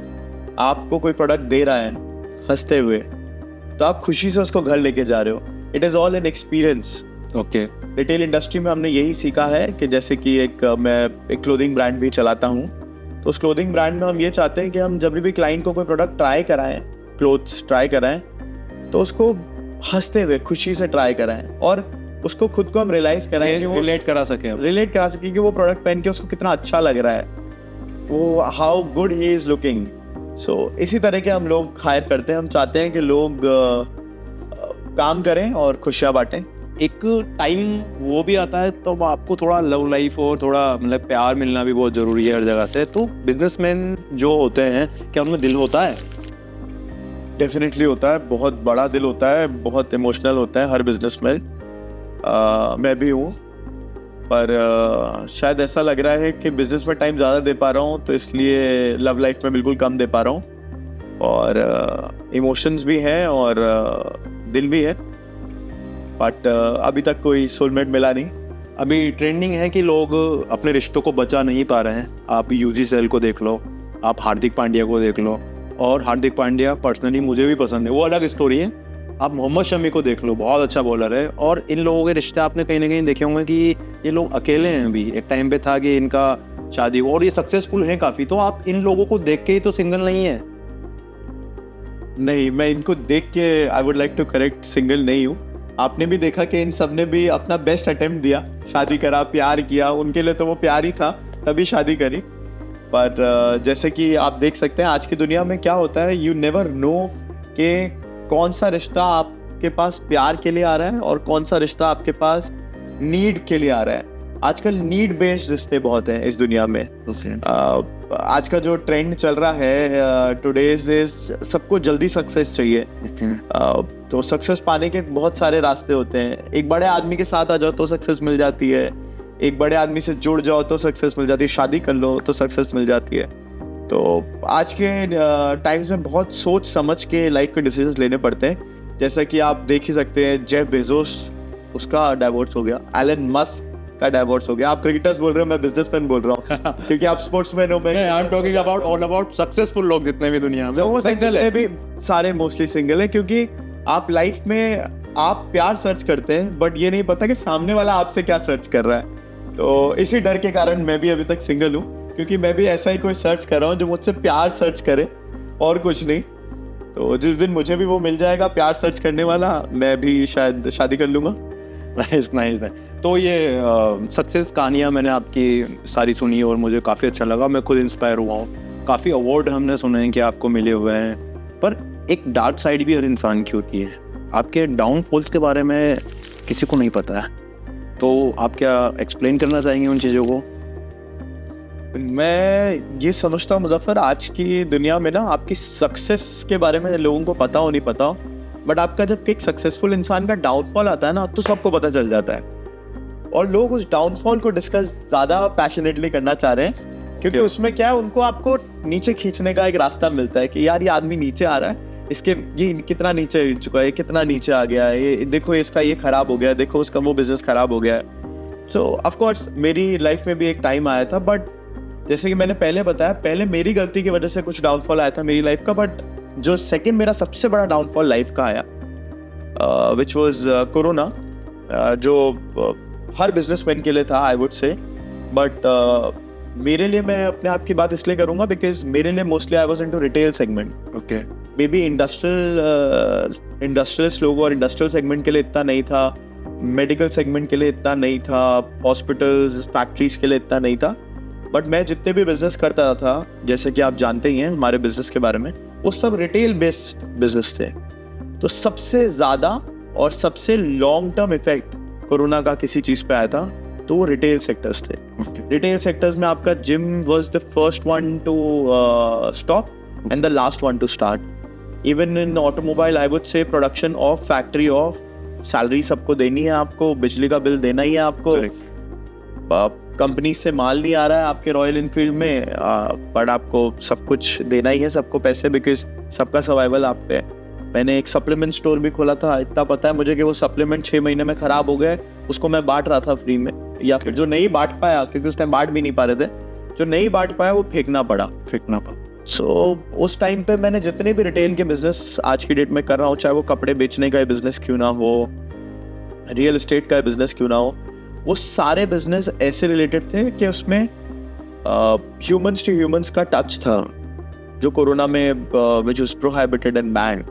आपको कोई प्रोडक्ट दे रहा है हंसते हुए तो आप खुशी से उसको घर लेके जा रहे हो। It is all an experience. Okay. Retail industry में हमने यही सीखा है कि जैसे कि मैं एक क्लोथिंग ब्रांड भी चलाता हूँ, तो उस क्लोथिंग ब्रांड में हम ये चाहते हैं कि हम जब भी क्लाइंट को कोई प्रोडक्ट ट्राई कराएं, क्लोथ्स ट्राई कराएं, तो उसको हंसते हुए खुशी से ट्राई कराएं और उसको खुद को हम रियलाइज कराएं कि वो रिलेट करा सके कि वो प्रोडक्ट पहन के उसको कितना अच्छा लग रहा है, वो how good he is looking. So इसी तरह के हम लोग हायर करते हैं। हम चाहते हैं कि लोग काम करें और खुशियाँ बांटें। एक टाइम वो भी आता है तो आपको थोड़ा लव लाइफ और थोड़ा मतलब प्यार मिलना भी बहुत ज़रूरी है हर जगह से। तो बिजनेसमैन जो होते हैं क्या उनमें दिल होता है? डेफिनेटली होता है, बहुत बड़ा दिल होता है, बहुत इमोशनल होता है हर बिजनेसमैन। मैं भी हूँ, पर शायद ऐसा लग रहा है कि बिजनेस में टाइम ज़्यादा दे पा रहा हूँ तो इसलिए लव लाइफ में बिल्कुल कम दे पा रहा हूँ। और इमोशंस भी हैं और दिल भी है, बट अभी तक कोई सोलमेट मिला नहीं। अभी ट्रेंडिंग है कि लोग अपने रिश्तों को बचा नहीं पा रहे हैं। आप यूजी सेल को देख लो, आप हार्दिक पांड्या को देख लो, और हार्दिक पांड्या पर्सनली मुझे भी पसंद है, वो अलग स्टोरी है। आप मोहम्मद शमी को देख लो, बहुत अच्छा बॉलर है। और इन लोगों के रिश्ते आपने कहीं ना कहीं देखे होंगे कि ये लोग अकेले हैं। अभी एक टाइम पे था कि इनका शादी हो और ये सक्सेसफुल हैं काफ़ी। तो आप इन लोगों को देख के ही तो सिंगल नहीं है। नहीं, मैं इनको देख के I would like to correct, single नहीं हूँ। आपने भी देखा कि इन सब ने भी अपना बेस्ट अटेम्प्ट दिया, शादी करा, प्यार किया। उनके लिए तो वो प्यार ही था, तभी शादी करी। पर जैसे कि आप देख सकते हैं आज की दुनिया में क्या होता है, यू नेवर नो कि कौन सा रिश्ता आपके पास प्यार के लिए आ रहा है और कौन सा रिश्ता आपके पास नीड के लिए आ रहा है। आजकल नीड बेस्ड रिश्ते बहुत हैं इस दुनिया में। आज का जो ट्रेंड चल रहा है टुडेज इज, सबको जल्दी सक्सेस चाहिए। तो सक्सेस पाने के बहुत सारे रास्ते होते हैं। एक बड़े आदमी के साथ आ जाओ तो सक्सेस मिल जाती है, एक बड़े आदमी से जुड़ जाओ तो सक्सेस मिल जाती है, शादी कर लो तो सक्सेस मिल जाती है। तो आज के टाइम्स में बहुत सोच समझ के लाइफ के डिसीजंस लेने पड़ते हैं। जैसा कि आप देख ही सकते हैं, जेफ बेजोस, उसका डाइवोर्स हो गया, एलन मस्क का डाइवोर्स हो गया। आप क्रिकेटर्स बोल रहे हो, मैं बिजनेसमैन बोल रहा हूँ क्योंकि आप स्पोर्ट्समैन हो। मैं I am talking about all about successful लोग जितने भी दुनिया में, वो सिंगल है। भी सारे मोस्टली सिंगल है, क्योंकि आप लाइफ में आप प्यार सर्च करते हैं बट ये नहीं पता कि सामने वाला आपसे क्या सर्च कर रहा है। तो इसी डर के कारण मैं भी अभी तक सिंगल हूँ, क्योंकि मैं भी ऐसा ही कोई सर्च कर रहा हूँ जो मुझसे प्यार सर्च करे और कुछ नहीं। तो जिस दिन मुझे भी वो मिल जाएगा प्यार सर्च करने वाला, मैं भी शायद शादी कर लूंगा। Nice nice. तो ये सक्सेस कहानियाँ मैंने आपकी सारी सुनी और मुझे काफ़ी अच्छा लगा, मैं खुद इंस्पायर हुआ हूँ। काफ़ी अवार्ड हमने सुने हैं कि आपको मिले हुए हैं, पर एक डार्क साइड भी हर इंसान की होती है। आपके डाउनफॉल्स के बारे में किसी को नहीं पता है, तो आप क्या एक्सप्लेन करना चाहेंगे उन चीज़ों को? मैं ये समझता हूँ मुजफ्फर, आज की दुनिया में ना आपकी सक्सेस के बारे में लोगों को पता हो नहीं पता हो, बट आपका जब एक सक्सेसफुल इंसान का डाउनफॉल आता है ना, तो सबको पता चल जाता है। और लोग उस डाउनफॉल को डिस्कस ज़्यादा पैशनेटली करना चाह रहे हैं, क्योंकि उसमें क्या है, उनको आपको नीचे खींचने का एक रास्ता मिलता है कि यार ये आदमी नीचे आ रहा है, इसके ये कितना नीचे गिर चुका है, कितना नीचे आ गया है, ये देखो इसका ये खराब हो गया है, देखो उसका वो बिजनेस खराब हो गया है। सो ऑफ कोर्स मेरी लाइफ में भी एक टाइम आया था, बट जैसे कि मैंने पहले बताया, पहले मेरी गलती की वजह से कुछ डाउनफॉल आया था मेरी लाइफ का, बट जो सेकंड मेरा सबसे बड़ा डाउनफॉल लाइफ का आया, विच वाज कोरोना, जो हर बिजनेसमैन के लिए था आई वुड से, बट मेरे लिए मैं अपने आप की बात इसलिए करूंगा बिकॉज मेरे लिए mostly I was into retail segment. Okay, may be industrialist लोगों और इंडस्ट्रियल सेगमेंट के लिए इतना नहीं था, मेडिकल सेगमेंट के लिए इतना नहीं था, हॉस्पिटल्स फैक्ट्रीज के लिए इतना नहीं था, बट मैं जितने भी बिजनेस करता था, जैसे कि आप जानते ही हैं हमारे बिजनेस के बारे में, वो सब रिटेल बेस्ड बिजनेस थे। तो सबसे ज़्यादा और सबसे लॉन्ग टर्म इफेक्ट कोरोना का किसी चीज़ पे आया था, तो वो रिटेल सेक्टर्स थे। रिटेल सेक्टर्स में आपका gym was the first one two stop and the last one two start. Even in automobile I would say production of, factory of, salary सबको देनी है, आपको बिजली का बिल देना ही है आपको, कंपनी से माल नहीं आ रहा है आपके रॉयल एनफील्ड में, बट आपको सब कुछ देना ही है सबको पैसे, बिकॉज सबका सर्वाइवल आप पे है। मैंने एक सप्लीमेंट स्टोर भी खोला था, इतना पता है मुझे कि वो सप्लीमेंट 6 महीने में खराब हो गए, उसको मैं बांट रहा था फ्री में, या फिर जो नहीं बांट पाया, क्योंकि उस टाइम बांट भी नहीं पा रहे थे, जो नहीं बांट पाया वो फेंकना पड़ा। सो उस टाइम पे मैंने जितने भी रिटेल के बिजनेस आज की डेट में कर रहा हूँ, चाहे वो कपड़े बेचने का बिजनेस क्यों ना हो, रियल एस्टेट का बिजनेस क्यों ना हो, वो सारे बिजनेस ऐसे रिलेटेड थे कि उसमें ह्यूमंस टू ह्यूमंस का टच था, जो कोरोना में which was prohibited and banned.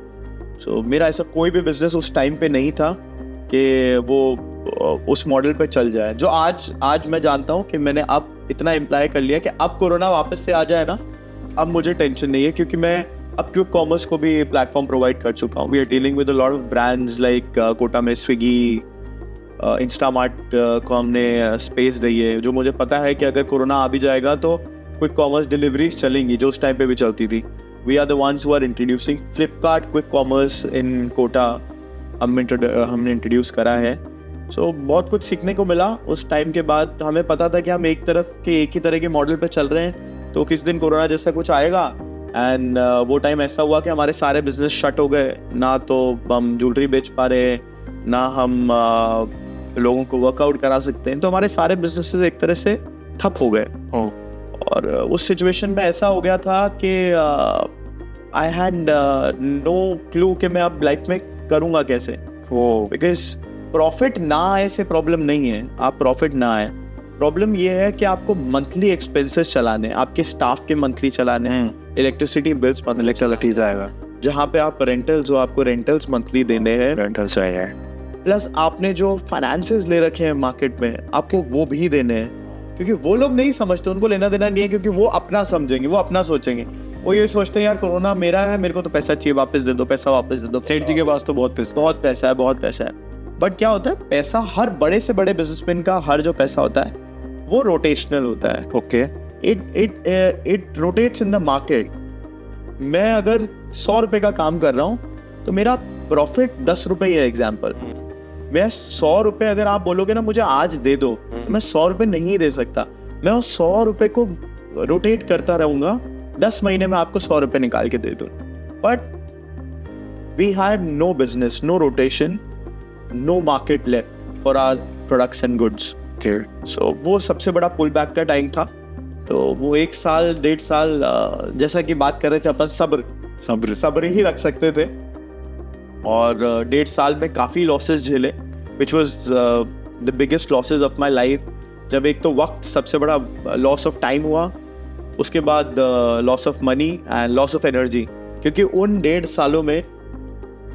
So मेरा ऐसा कोई भी बिजनेस उस टाइम पे नहीं था कि वो उस मॉडल पे चल जाए, जो आज मैं जानता हूँ कि मैंने अब इतना इम्प्लाई कर लिया कि अब कोरोना वापस से आ जाए ना, अब मुझे टेंशन नहीं है, क्योंकि मैं अब क्विक कॉमर्स को भी प्लेटफॉर्म प्रोवाइड कर चुका हूँ। We are dealing with a lot of brands like Kota में स्विगी, इंस्टामार्ट को हमने स्पेस दी है, जो मुझे पता है कि अगर कोरोना आ भी जाएगा तो क्विक कॉमर्स डिलीवरीज चलेंगी, जो उस टाइम पे भी चलती थी। We are the ones who are introducing Flipkart quick commerce in Kota, हमने इंट्रोड्यूस करा है। सो बहुत कुछ सीखने को मिला उस टाइम के बाद। हमें पता था कि हम एक ही तरह के मॉडल पे चल रहे हैं, तो किस दिन कोरोना जैसा कुछ आएगा, एंड वो टाइम ऐसा हुआ कि हमारे सारे बिजनेस शट हो गए, ना तो हम ज्वेलरी बेच पा रहे, ना हम लोगों को वर्कआउट करा सकते हैं, तो हमारे सारे बिजनेसेस एक तरह से ठप हो गए। और उस सिचुएशन में ऐसा हो गया था कि आई हैड नो क्लू कि मैं अब लाइफ में करूँगा कैसे, बिकॉज प्रॉफिट ना आए से प्रॉब्लम नहीं है, आप प्रॉफिट ना आए, प्रॉब्लम ये है कि आपको मंथली एक्सपेंसेस चलाने, आपके स्टाफ के मंथली चलाने हैं, इलेक्ट्रिसिटी बिल्स मंथली चलाती जाएगा, जहाँ पे आप रेंटल्स हो, आपको रेंटल्स मंथली देने हैं, रेंटल्स है, प्लस आपने जो फाइनेंसेस ले रखे हैं मार्केट में, आपको वो भी देने हैं, क्योंकि वो लोग नहीं समझते, उनको लेना देना नहीं है, क्योंकि वो अपना समझेंगे, वो अपना सोचेंगे, वो ये सोचते हैं यार कोरोना मेरा है, मेरे को तो पैसा चाहिए, वापस दे दो, पैसा वापस दे दो। सेठ जी के पास तो बहुत पैसा है। बट क्या होता है, पैसा हर बड़े से बड़े बिजनेसमैन का हर जो पैसा होता है वो रोटेशनल होता है। Okay, it rotates in the market. मैं अगर 100 रुपए का काम कर रहा हूँ तो मेरा प्रॉफिट 10 रुपए ही है। एग्जाम्पल, मैं 100 रुपए अगर आप बोलोगे ना मुझे आज दे दो, तो मैं 100 रुपए नहीं दे सकता, मैं उस 100 रुपए को रोटेट करता रहूंगा 10 महीने में आपको 100 रुपए निकाल के दे दूं। But we had no business, no rotation, no market left for our products and goods. So वो सबसे बड़ा पुल बैक का टाइम था। तो वो 1 साल 1.5 साल जैसा कि बात कर रहे थे अपन, सब्र ही रख सकते थे। और 1.5 साल में काफ़ी लॉसेस झेले, which was the biggest losses of my life. जब एक तो वक्त सबसे बड़ा लॉस ऑफ टाइम हुआ, उसके बाद loss of money and loss of energy, क्योंकि उन 1.5 सालों में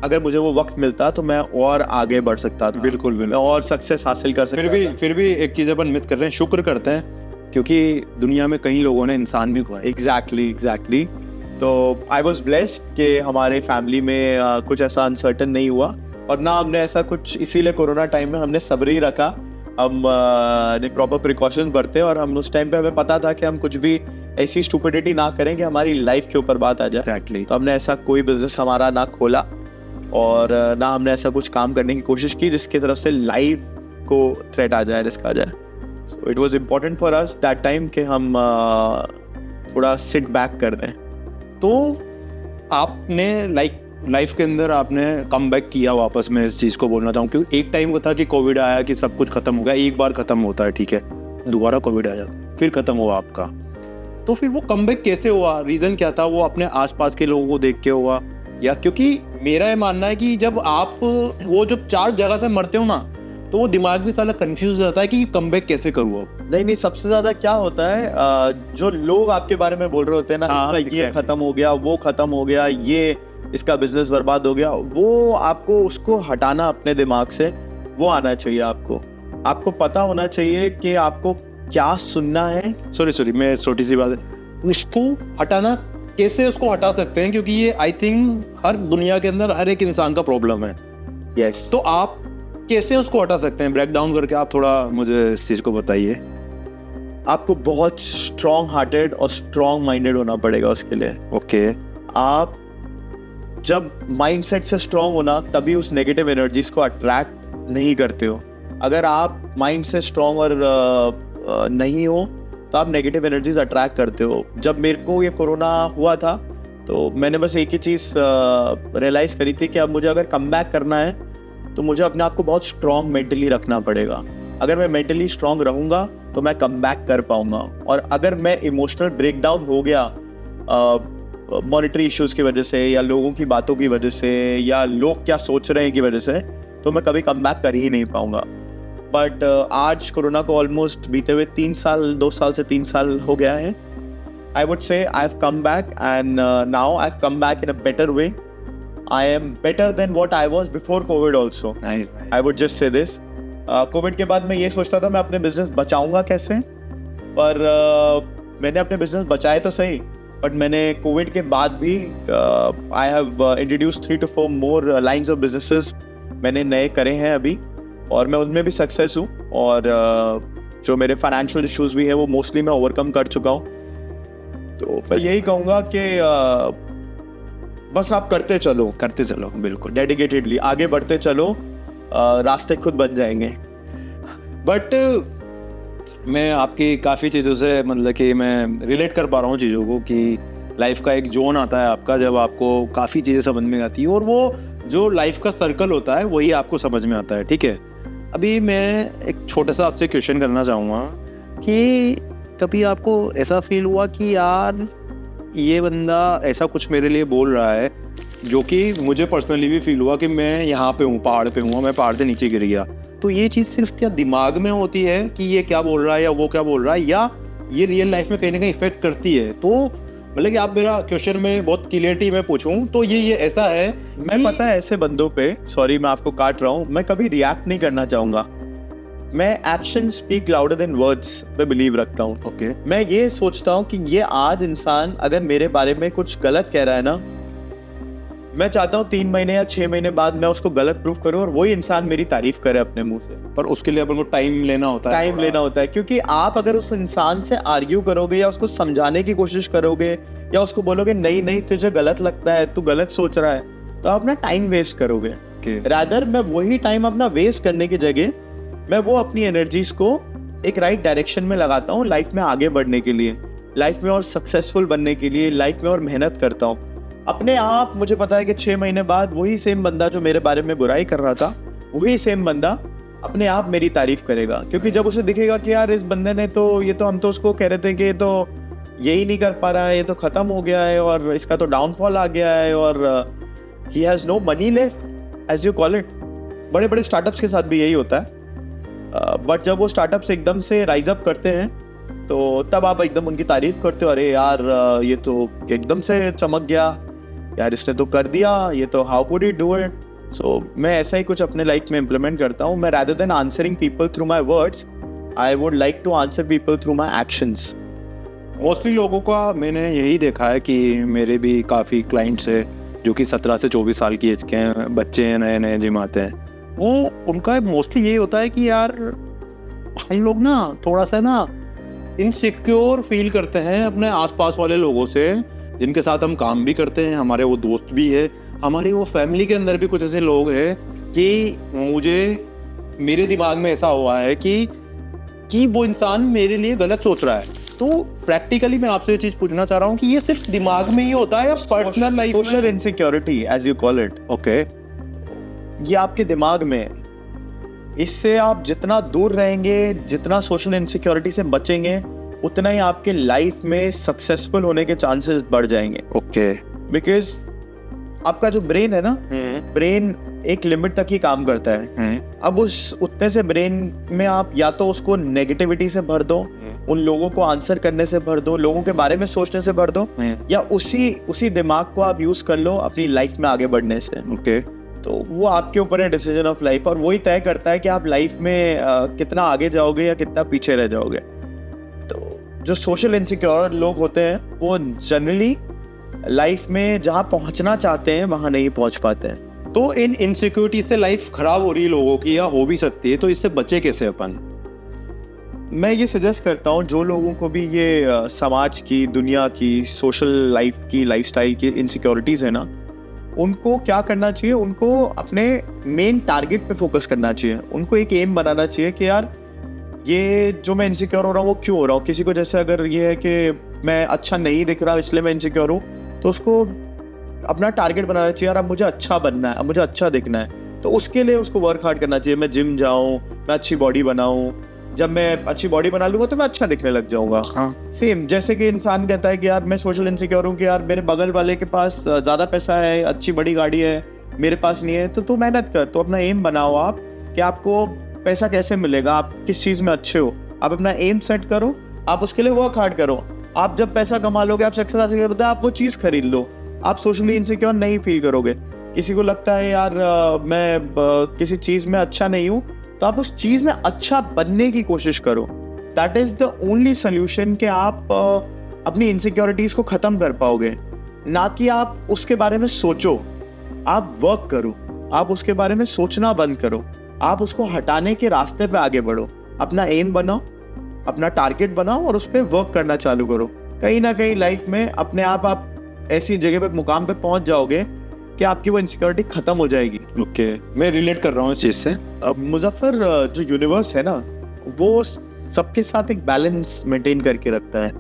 अगर मुझे वो वक्त मिलता तो मैं और आगे बढ़ सकता था। बिल्कुल मैं और सक्सेस हासिल कर सकता था। फिर भी एक चीज़ अपन मिस कर रहे हैं, शुक्र करते हैं, क्योंकि दुनिया में कई लोगों ने इंसान भी खोया। एग्जैक्टली। तो आई वॉज ब्लेस्ड कि हमारे फैमिली में कुछ ऐसा अनसर्टन नहीं हुआ, और ना हमने ऐसा कुछ, इसीलिए कोरोना टाइम में हमने सब्र ही रखा। हम ने प्रॉपर प्रिकॉशन बरते, और हम उस टाइम पे हमें पता था कि हम कुछ भी ऐसी स्टूपिडिटी ना करें कि हमारी लाइफ के ऊपर बात आ जाए। Exactly. तो हमने ऐसा कोई बिजनेस हमारा ना खोला, और ना हमने ऐसा कुछ काम करने की कोशिश की जिसकी तरफ से लाइफ को थ्रेट आ जाए, रिस्क आ जाए। So it was important for us that time कि हम थोड़ा सिट बैक कर दें। तो आपने लाइफ के अंदर आपने कम बैक किया वापस। मैं इस चीज़ को बोलना चाहूँ, क्योंकि एक टाइम था कि कोविड आया कि सब कुछ खत्म हो गया, एक बार खत्म होता है, ठीक है, दोबारा कोविड आ जाता, फिर खत्म हुआ आपका। तो फिर वो कम बैक कैसे हुआ? रीज़न क्या था? वो अपने आसपास के लोगों को देख के हुआ, या क्योंकि मेरा ये मानना है कि जब आप वो जब 4 जगह से मरते हो ना, तो वो दिमाग भी साला कंफ्यूज हो जाता है कि कम बैक कैसे करूँ अब। नहीं, सबसे ज्यादा क्या होता है, जो लोग आपके बारे में बोल रहे होते हैं ना, ये खत्म हो गया, वो खत्म हो गया, ये इसका बिजनेस बर्बाद हो गया, वो आपको उसको हटाना अपने दिमाग से, वो आना चाहिए। आपको पता होना चाहिए कि आपको क्या सुनना है। सॉरी मैं छोटी सी बात है, उसको हटाना कैसे, उसको हटा सकते हैं, क्योंकि ये आई थिंक हर दुनिया के अंदर हर एक इंसान का प्रॉब्लम है। यस। तो आप कैसे उसको हटा सकते हैं? ब्रेक डाउन करके आप थोड़ा मुझे इस चीज को बताइए। आपको बहुत स्ट्रॉन्ग हार्टेड और स्ट्रॉन्ग माइंडेड होना पड़ेगा उसके लिए। ओके। आप जब माइंडसेट से स्ट्रॉन्ग होना, तभी उस नेगेटिव एनर्जीज को अट्रैक्ट नहीं करते हो। अगर आप माइंड से स्ट्रॉन्ग और नहीं हो तो आप नेगेटिव एनर्जीज अट्रैक्ट करते हो। जब मेरे को ये कोरोना हुआ था तो मैंने बस एक ही चीज़ रियलाइज़ करी थी कि अब मुझे अगर कम बैक करना है तो मुझे अपने आप को बहुत स्ट्रॉन्ग मेंटली रखना पड़ेगा। अगर मैं मेंटली स्ट्रॉन्ग रहूँगा तो मैं कम बैक कर पाऊँगा, और अगर मैं इमोशनल ब्रेकडाउन हो गया मॉनिटरी इश्यूज़ की वजह से, या लोगों की बातों की वजह से, या लोग क्या सोच रहे हैं की वजह से, तो मैं कभी कम बैक कर ही नहीं पाऊँगा। बट आज कोरोना को ऑलमोस्ट बीते हुए 2 साल से 3 साल हो गया है। I would say I've come back, and now I've come back in a better way. I am better than what I was before COVID also. Nice. I would just say this. COVID के बाद मैं ये सोचता था मैं अपने business बचाऊंगा कैसे, पर मैंने अपने बिजनेस बचाए तो सही, बट मैंने कोविड के बाद भी I have introduced 3 to 4 more lines of businesses मैंने नए करे हैं अभी, और मैं उनमें भी सक्सेस हूँ। और जो मेरे फाइनेंशियल इश्यूज भी है वो मोस्टली मैं ओवरकम कर चुका हूँ। तो मैं यही कहूँगा कि बस आप करते चलो, बिल्कुल डेडिकेटेडली आगे बढ़ते चलो, रास्ते खुद बन जाएंगे। बट मैं आपकी काफ़ी चीज़ों से मतलब कि मैं रिलेट कर पा रहा हूँ चीज़ों को, कि लाइफ का एक जोन आता है आपका जब आपको काफ़ी चीज़ें समझ में आती है, और वो जो लाइफ का सर्कल होता है वही आपको समझ में आता है, ठीक है। अभी मैं एक छोटा सा आपसे क्वेश्चन करना चाहूँगा कि कभी आपको ऐसा फील हुआ कि यार ये बंदा ऐसा कुछ मेरे लिए बोल रहा है, जो कि मुझे पर्सनली भी फील हुआ कि मैं यहाँ पे हूँ, पहाड़ पे हूँ, मैं पहाड़ से नीचे गिर गया, तो ये चीज़ सिर्फ क्या दिमाग में होती है कि ये क्या बोल रहा है या वो क्या बोल रहा है, या ये रियल लाइफ में कहीं ना कहीं इफेक्ट करती है? तो मतलब कि आप मेरा क्वेश्चन में बहुत क्लियरिटी में पूछूं तो ये ऐसा है, मैं पता है ऐसे बंदों पे, सॉरी मैं आपको काट रहा हूँ, मैं कभी रिएक्ट नहीं करना चाहूँगा। मैं action speak louder than words पे बिलीव रखता हूँ। ओके। मैं ये सोचता हूँ कि ये आज इंसान अगर मेरे बारे में कुछ गलत कह रहा है ना, मैं चाहता हूँ 3 महीने या 6 महीने बाद मैं उसको गलत प्रूफ करूँ और वही इंसान मेरी तारीफ करे अपने मुंह से। पर उसके लिए अपन को टाइम लेना होता है, क्योंकि आप अगर उस इंसान से आर्ग्यू करोगे या उसको समझाने की कोशिश करोगे या उसको बोलोगे नहीं तुझे गलत लगता है, तू गलत सोच रहा है, तो आप अपना टाइम वेस्ट करोगे। रादर मैं वही टाइम अपना वेस्ट करने की जगह मैं वो अपनी एनर्जीज को एक राइट डायरेक्शन में लगाता हूँ लाइफ में आगे बढ़ने के लिए। लाइफ में और सक्सेसफुल बनने के लिए लाइफ में और मेहनत करता हूँ अपने आप, मुझे पता है कि 6 महीने बाद वही सेम बंदा जो मेरे बारे में बुराई कर रहा था, वही सेम बंदा अपने आप मेरी तारीफ करेगा। क्योंकि जब उसे दिखेगा कि यार इस बंदे ने तो, ये तो हम तो उसको कह रहे थे कि ये तो यही नहीं कर पा रहा है, ये तो खत्म हो गया है और इसका तो डाउनफॉल आ गया है और he has no money left as you call it. बड़े बड़े स्टार्टअप्स के साथ भी यही होता है। बट जब वो स्टार्टअप्स एकदम से राइज अप करते हैं तो तब आप एकदम उनकी तारीफ करते हो, अरे यार ये तो एकदम से चमक गया यार, इसने तो कर दिया, ये तो how could he do it. So मैं ऐसा ही कुछ अपने लाइफ में इम्प्लीमेंट करता हूँ। मैं rather than answering people through my words, I would like to answer people through my actions. Mostly लोगों का मैंने यही देखा है कि मेरे भी काफ़ी क्लाइंट्स है जो कि 17 से 24 साल की एज के हैं, बच्चे हैं, नए नए जिम आते हैं, वो उनका मोस्टली यही होता है कि यार हम लोग ना थोड़ा सा ना इनसिक्योर फील करते हैं अपने आसपास वाले लोगों से जिनके साथ हम काम भी करते हैं, हमारे वो दोस्त भी है, हमारी वो फैमिली के अंदर भी कुछ ऐसे लोग हैं कि मेरे दिमाग में ऐसा हुआ है कि वो इंसान मेरे लिए गलत सोच रहा है। तो प्रैक्टिकली मैं आपसे ये चीज पूछना चाह रहा हूँ कि ये सिर्फ दिमाग में ही होता है या पर्सनल लाइफ में? Social insecurity as you call it. Okay, ये आपके दिमाग में है। इससे आप जितना दूर रहेंगे, जितना सोशल इनसिक्योरिटी से बचेंगे, उतना ही आपके लाइफ में सक्सेसफुल होने के चांसेस बढ़ जाएंगे। ओके, बिकॉज आपका जो ब्रेन है ना, ब्रेन एक लिमिट तक ही काम करता है। अब उस उतने से ब्रेन में आप या तो उसको नेगेटिविटी से भर दो, उन लोगों को आंसर करने से भर दो, लोगों के बारे में सोचने से भर दो, या उसी दिमाग को आप यूज कर लो अपनी लाइफ में आगे बढ़ने से। ओके, तो वो आपके ऊपर है डिसीजन ऑफ लाइफ, और वही तय करता है कि आप लाइफ में कितना आगे जाओगे या कितना पीछे रह जाओगे। तो जो सोशल इनसिक्योर लोग होते हैं वो जनरली लाइफ में जहाँ पहुँचना चाहते हैं वहाँ नहीं पहुँच पाते हैं। तो इन इनसिक्योरिटी से लाइफ खराब हो रही है लोगों की या हो भी सकती है, तो इससे बचे कैसे अपन? मैं ये सजेस्ट करता हूँ जो लोगों को भी ये समाज की, दुनिया की, सोशल लाइफ की, लाइफस्टाइल की इनसिक्योरिटीज़ है ना, उनको क्या करना चाहिए, उनको अपने मेन टारगेट पे फोकस करना चाहिए। उनको एक एम बनाना चाहिए कि यार ये जो मैं इनसिक्योर हो रहा हूँ वो क्यों हो रहा हूँ। किसी को जैसे अगर ये है कि मैं अच्छा नहीं दिख रहा इसलिए मैं इनसिक्योर हूँ, तो उसको अपना टारगेट बनाना चाहिए, यार अब मुझे अच्छा बनना है, अब मुझे अच्छा दिखना है, तो उसके लिए उसको वर्क हार्ड करना चाहिए। मैं जिम जाऊँ, मैं अच्छी बॉडी बनाऊँ, जब मैं अच्छी बॉडी बना लूंगा तो मैं अच्छा दिखने लग जाऊंगा। हाँ। सेम जैसे कि इंसान कहता है कि यार मैं सोशल इनसिक्योर हूँ कि यार मेरे बगल वाले के पास ज़्यादा पैसा है, अच्छी बड़ी गाड़ी है, मेरे पास नहीं है, तो तू मेहनत कर, तो अपना एम बनाओ आप कि आपको पैसा कैसे मिलेगा, आप किस चीज़ में अच्छे हो, आप अपना एम सेट करो, आप उसके लिए वर्क हार्ड करो। आप जब पैसा कमा लोगे, आप सक्सेस हासिल करोगे, आप वो चीज़ खरीद लो, आप सोशली इनसिक्योर नहीं फील करोगे। किसी को लगता है यार मैं किसी चीज़ में अच्छा नहीं हूँ, तो आप उस चीज़ में अच्छा बनने की कोशिश करो। That is the only solution कि आप अपनी इनसिक्योरिटीज़ को ख़त्म कर पाओगे, ना कि आप उसके बारे में सोचो। आप वर्क करो, आप उसके बारे में सोचना बंद करो, आप उसको हटाने के रास्ते पे आगे बढ़ो। अपना एम बनाओ, अपना टारगेट बनाओ और उस पर वर्क करना चालू करो। कहीं ना कहीं लाइफ में अपने आप ऐसी जगह पे, मुकाम पे पहुंच जाओगे कि आपकी वो इनसिक्योरिटी खत्म हो जाएगी। ओके, मैं रिलेट कर रहा हूँ इस चीज़ से। अब मुजफ्फर, जो यूनिवर्स है ना, वो सबके साथ एक बैलेंस मेंटेन करके रखता है।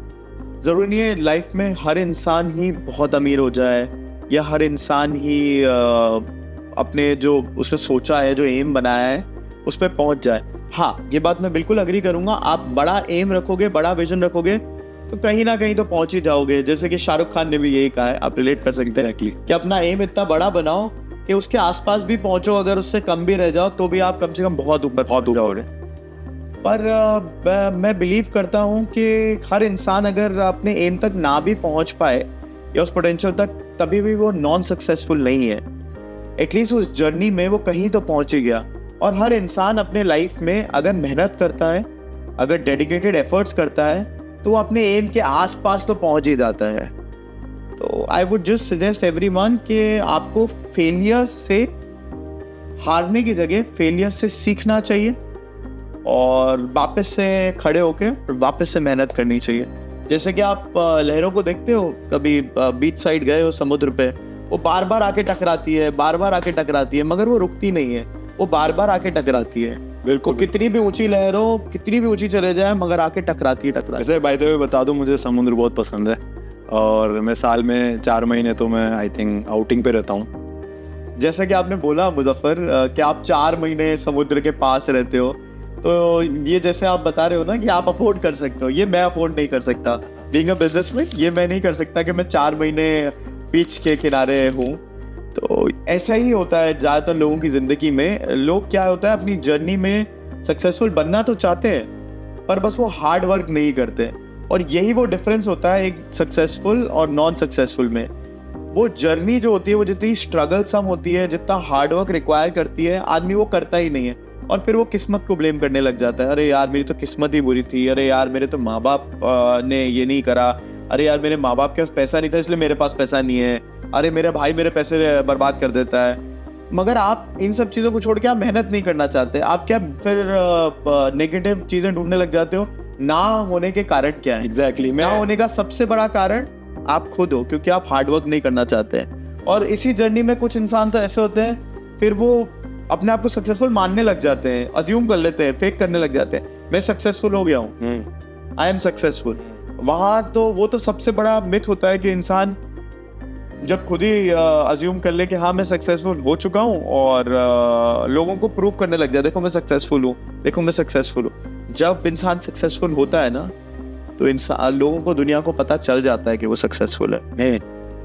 ज़रूरी नहीं है लाइफ में हर इंसान ही बहुत अमीर हो जाए या हर इंसान ही अपने जो उसने सोचा है, जो एम बनाया है, उस पर पहुंच जाए। हाँ, ये बात मैं बिल्कुल अग्री करूँगा। आप बड़ा एम रखोगे, बड़ा विजन रखोगे, तो कहीं ना कहीं तो पहुंच ही जाओगे। जैसे कि शाहरुख खान ने भी यही कहा है, आप रिलेट कर सकते हैं कि अपना एम इतना बड़ा बनाओ कि उसके आसपास भी पहुंचो, अगर उससे कम भी रह जाओ तो भी आप कम से कम बहुत ऊपर जाओगे। पर मैं बिलीव करता हूं कि हर इंसान अगर अपने एम तक ना भी पहुंच पाए या उस पोटेंशियल तक, तभी भी वो नॉन सक्सेसफुल नहीं है। एटलीस्ट उस जर्नी में वो कहीं तो पहुंच ही गया। और हर इंसान अपने लाइफ में अगर मेहनत करता है, अगर डेडिकेटेड एफर्ट्स करता है, तो अपने एम के आसपास तो पहुंच ही जाता है। तो आई वुड जस्ट सजेस्ट एवरीवन कि आपको फेलियर से हारने की जगह फेलियर से सीखना चाहिए और वापस से खड़े होकर वापस से मेहनत करनी चाहिए। जैसे कि आप लहरों को देखते हो, कभी बीच साइड गए हो समुद्र पे, वो बार बार आके टकराती है, बार बार आके टकराती है, मगर वो रुकती नहीं है, वो बार बार आके टकराती है। बिल्कुल। कितनी भी ऊंची लहर हो, कितनी भी ऊंची चले जाए, मगर आके टकराती है। वैसे बाय द वे बता दूं, मुझे समुद्र बहुत पसंद है और मैं साल में 4 महीने तो मैं आई थिंक आउटिंग पे रहता हूँ। जैसा कि आपने बोला मुजफ्फर कि आप 4 महीने समुद्र के पास रहते हो, तो ये जैसे आप बता रहे हो ना कि आप अफोर्ड कर सकते हो, ये मैं अफोर्ड नहीं कर सकता। बीइंग अ बिजनेसमैन ये मैं नहीं कर सकता कि मैं 4 महीने बीच के किनारे हूँ। तो ऐसा ही होता है ज़्यादातर लोगों की ज़िंदगी में। लोग क्या होता है, अपनी जर्नी में सक्सेसफुल बनना तो चाहते हैं, पर बस वो हार्ड वर्क नहीं करते। और यही वो डिफरेंस होता है एक सक्सेसफुल और नॉन सक्सेसफुल में। वो जर्नी जो होती है, वो जितनी स्ट्रगल सम होती है, जितना हार्ड वर्क रिक्वायर करती है, आदमी वो करता ही नहीं है। और फिर वो किस्मत को ब्लेम करने लग जाता है। अरे यार मेरी तो किस्मत ही बुरी थी, अरे यार मेरे तो माँ बाप ने ये नहीं करा, अरे यार मेरे माँ बाप के पास पैसा नहीं था इसलिए मेरे पास पैसा नहीं है, अरे मेरा भाई मेरे पैसे बर्बाद कर देता है। मगर आप इन सब चीज़ों को छोड़ के आप मेहनत नहीं करना चाहते। आप क्या फिर नेगेटिव चीज़ें ढूंढने लग जाते हो। ना होने के कारण क्या है? एग्जैक्टली। ना होने का सबसे बड़ा कारण आप खुद हो, क्योंकि आप हार्ड वर्क नहीं करना चाहते हैं। और इसी जर्नी में कुछ इंसान तो ऐसे होते हैं, फिर वो अपने आप को सक्सेसफुल मानने लग जाते हैं, अज्यूम कर लेते हैं, फेक करने लग जाते हैं, मैं सक्सेसफुल हो गया हूँ, आई एम सक्सेसफुल। वहाँ तो वो तो सबसे बड़ा मिथ होता है कि इंसान जब खुद ही अज्यूम कर ले कि हाँ मैं सक्सेसफुल हो चुका हूँ और लोगों को प्रूव करने लग जाए, देखो मैं सक्सेसफुल हूँ, देखो मैं सक्सेसफुल हूँ। जब इंसान सक्सेसफुल होता है ना, तो इंसान लोगों को, दुनिया को पता चल जाता है कि वो सक्सेसफुल है।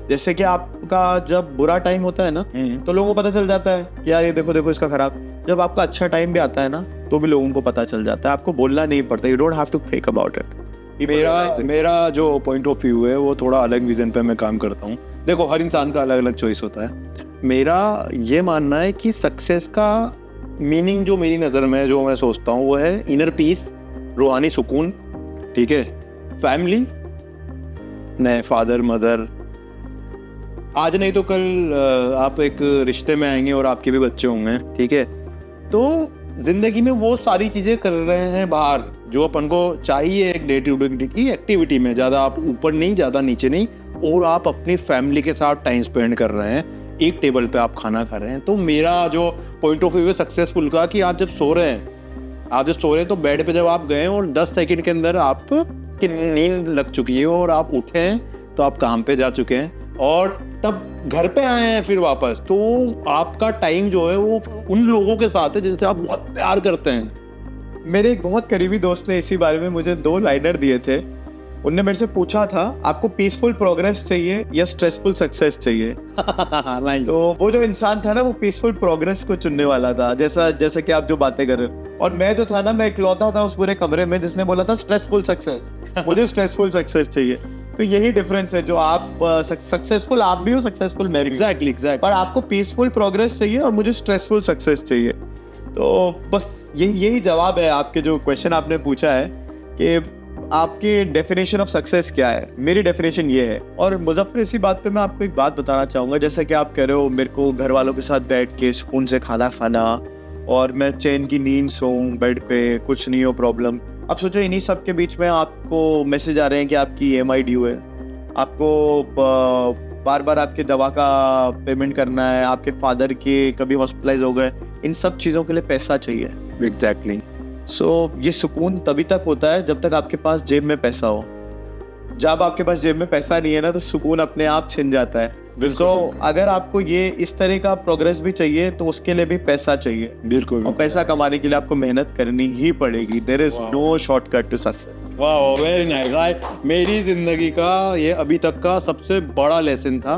जैसे कि आपका जब बुरा टाइम होता है ना, तो लोगों को पता चल जाता है कि यार ये देखो देखो इसका खराब। जब आपका अच्छा टाइम भी आता है ना, तो भी लोगों को पता चल जाता है। आपको बोलना नहीं पड़ता, you don't have to think about it. मेरा जो पॉइंट ऑफ व्यू है वो थोड़ा अलग विजन पे मैं काम करता हूँ। देखो हर इंसान का अलग अलग चॉइस होता है। मेरा ये मानना है कि सक्सेस का मीनिंग जो मेरी नज़र में, जो मैं सोचता हूँ, वो है इनर पीस, रूहानी सुकून, ठीक है, फैमिली, नए फादर मदर। आज नहीं तो कल आप एक रिश्ते में आएंगे और आपके भी बच्चे होंगे, ठीक है। तो जिंदगी में वो सारी चीज़ें कर रहे हैं बाहर जो अपन को चाहिए एक डे टू डे की एक्टिविटी में, ज़्यादा आप ऊपर नहीं, ज़्यादा नीचे नहीं, और आप अपनी फैमिली के साथ टाइम स्पेंड कर रहे हैं, एक टेबल पे आप खाना खा रहे हैं। तो मेरा जो पॉइंट ऑफ व्यू है सक्सेसफुल का, कि आप जब सो रहे हैं, तो बेड पे जब आप गए और 10 सेकंड के अंदर आप की नींद लग चुकी है और आप उठे हैं, तो आप काम पे जा चुके हैं और तब घर पे आए हैं फिर वापस, तो आपका टाइम जो है वो उन लोगों के साथ है जिनसे आप बहुत प्यार करते हैं। मेरे एक बहुत करीबी दोस्त ने इसी बारे में मुझे 2 लाइनर दिए थे। उनने मेरे से पूछा था, आपको पीसफुल प्रोग्रेस चाहिए या स्ट्रेसफुल सक्सेस चाहिए? तो वो जो इंसान था ना, वो पीसफुल प्रोग्रेस को चुनने वाला था, जैसा कि आप जो बातें कर रहे हो। और मैं जो था ना, मैं इकलौता था उस पूरे कमरे में जिसने बोला था स्ट्रेसफुल सक्सेस। मुझे स्ट्रेसफुल सक्सेस चाहिए। तो यही डिफरेंस है, जो आप सक्सेसफुल आप भी हो, सक्सेसफुल मैं भी। एग्जैक्टली। पर आपको पीसफुल प्रोग्रेस चाहिए और मुझे स्ट्रेसफुल सक्सेस चाहिए। तो बस यही जवाब है आपके जो क्वेश्चन आपने पूछा है कि आपकी डेफिनेशन ऑफ सक्सेस क्या है। मेरी डेफिनेशन ये है। और मुजफ्फर, इसी बात पे मैं आपको एक बात बताना चाहूँगा। जैसा कि आप कह रहे हो, मेरे को घर वालों के साथ बैठ के सुकून से खाना खाना और मैं चैन की नींद सोऊं बेड पे, कुछ नहीं हो प्रॉब्लम। अब सोचो इन्हीं सब के बीच में आपको मैसेज आ रहे हैं कि आपकी EMI ड्यू है, आपको बार बार आपके दवा का पेमेंट करना है, आपके फादर के कभी हॉस्पिटलाइज हो गए, इन सब चीज़ों के लिए पैसा चाहिए। एग्जैक्टली। सो ये सुकून तभी तक होता है जब तक आपके पास जेब में पैसा हो। जब आपके पास जेब में पैसा नहीं है ना, तो सुकून अपने आप छिन जाता है। तो अगर आपको ये इस तरह का प्रोग्रेस भी चाहिए, तो उसके लिए भी पैसा चाहिए। बिल्कुल। और पैसा कमाने के लिए आपको मेहनत करनी ही पड़ेगी। There is no shortcut to success. वाह, वेरी नाइस। मेरी जिंदगी का ये अभी तक का सबसे बड़ा लेसन था,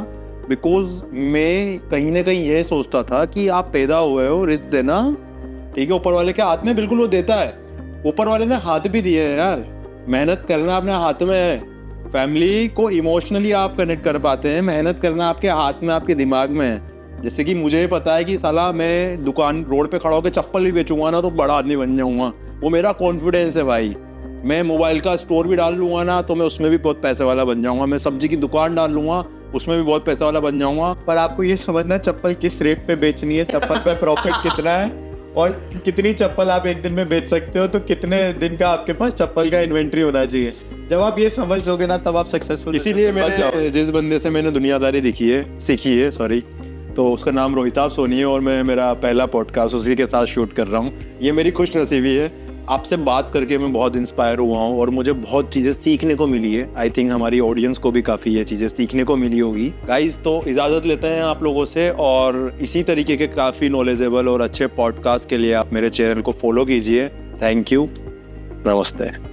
बिकॉज मैं कहीं ना कहीं ये सोचता था कि आप पैदा हुए हो रिस्क देना, ठीक है, ऊपर वाले के हाथ में, बिल्कुल वो देता है। ऊपर वाले ने हाथ भी दिए हैं यार, मेहनत करना अपने हाथ में है। फैमिली को इमोशनली आप कनेक्ट कर पाते हैं, मेहनत करना आपके हाथ में, आपके दिमाग में है। जैसे कि मुझे पता है कि साला मैं दुकान रोड पे खड़ा होकर चप्पल भी बेचूंगा ना, तो बड़ा आदमी बन जाऊंगा। वो मेरा कॉन्फिडेंस है भाई। मैं मोबाइल का स्टोर भी डाल लूंगा ना, तो मैं उसमें भी बहुत पैसे वाला बन जाऊंगा। मैं सब्जी की दुकान डाल लूंगा, उसमें भी बहुत पैसे वाला बन जाऊंगा। पर आपको ये समझना, चप्पल किस रेट पे बेचनी है, चप्पल पे प्रॉफिट कितना है, और कितनी चप्पल आप एक दिन में बेच सकते हो, तो कितने दिन का आपके पास चप्पल का इन्वेंट्री होना चाहिए। जब आप ये समझ लोगे ना, तब आप सक्सेसफुल। इसीलिए मैंने जिस बंदे से मैंने दुनियादारी सीखी है, तो उसका नाम रोहिताब सोनी है और मैं मेरा पहला पॉडकास्ट उसी के साथ शूट कर रहा हूँ। ये मेरी खुशनसीबी है। आपसे बात करके मैं बहुत इंस्पायर हुआ हूँ और मुझे बहुत चीज़ें सीखने को मिली है। आई थिंक हमारी ऑडियंस को भी काफ़ी ये चीज़ें सीखने को मिली होगी। गाइस, तो इजाज़त लेते हैं आप लोगों से, और इसी तरीके के काफ़ी नॉलेजेबल और अच्छे पॉडकास्ट के लिए आप मेरे चैनल को फॉलो कीजिए। थैंक यू, नमस्ते।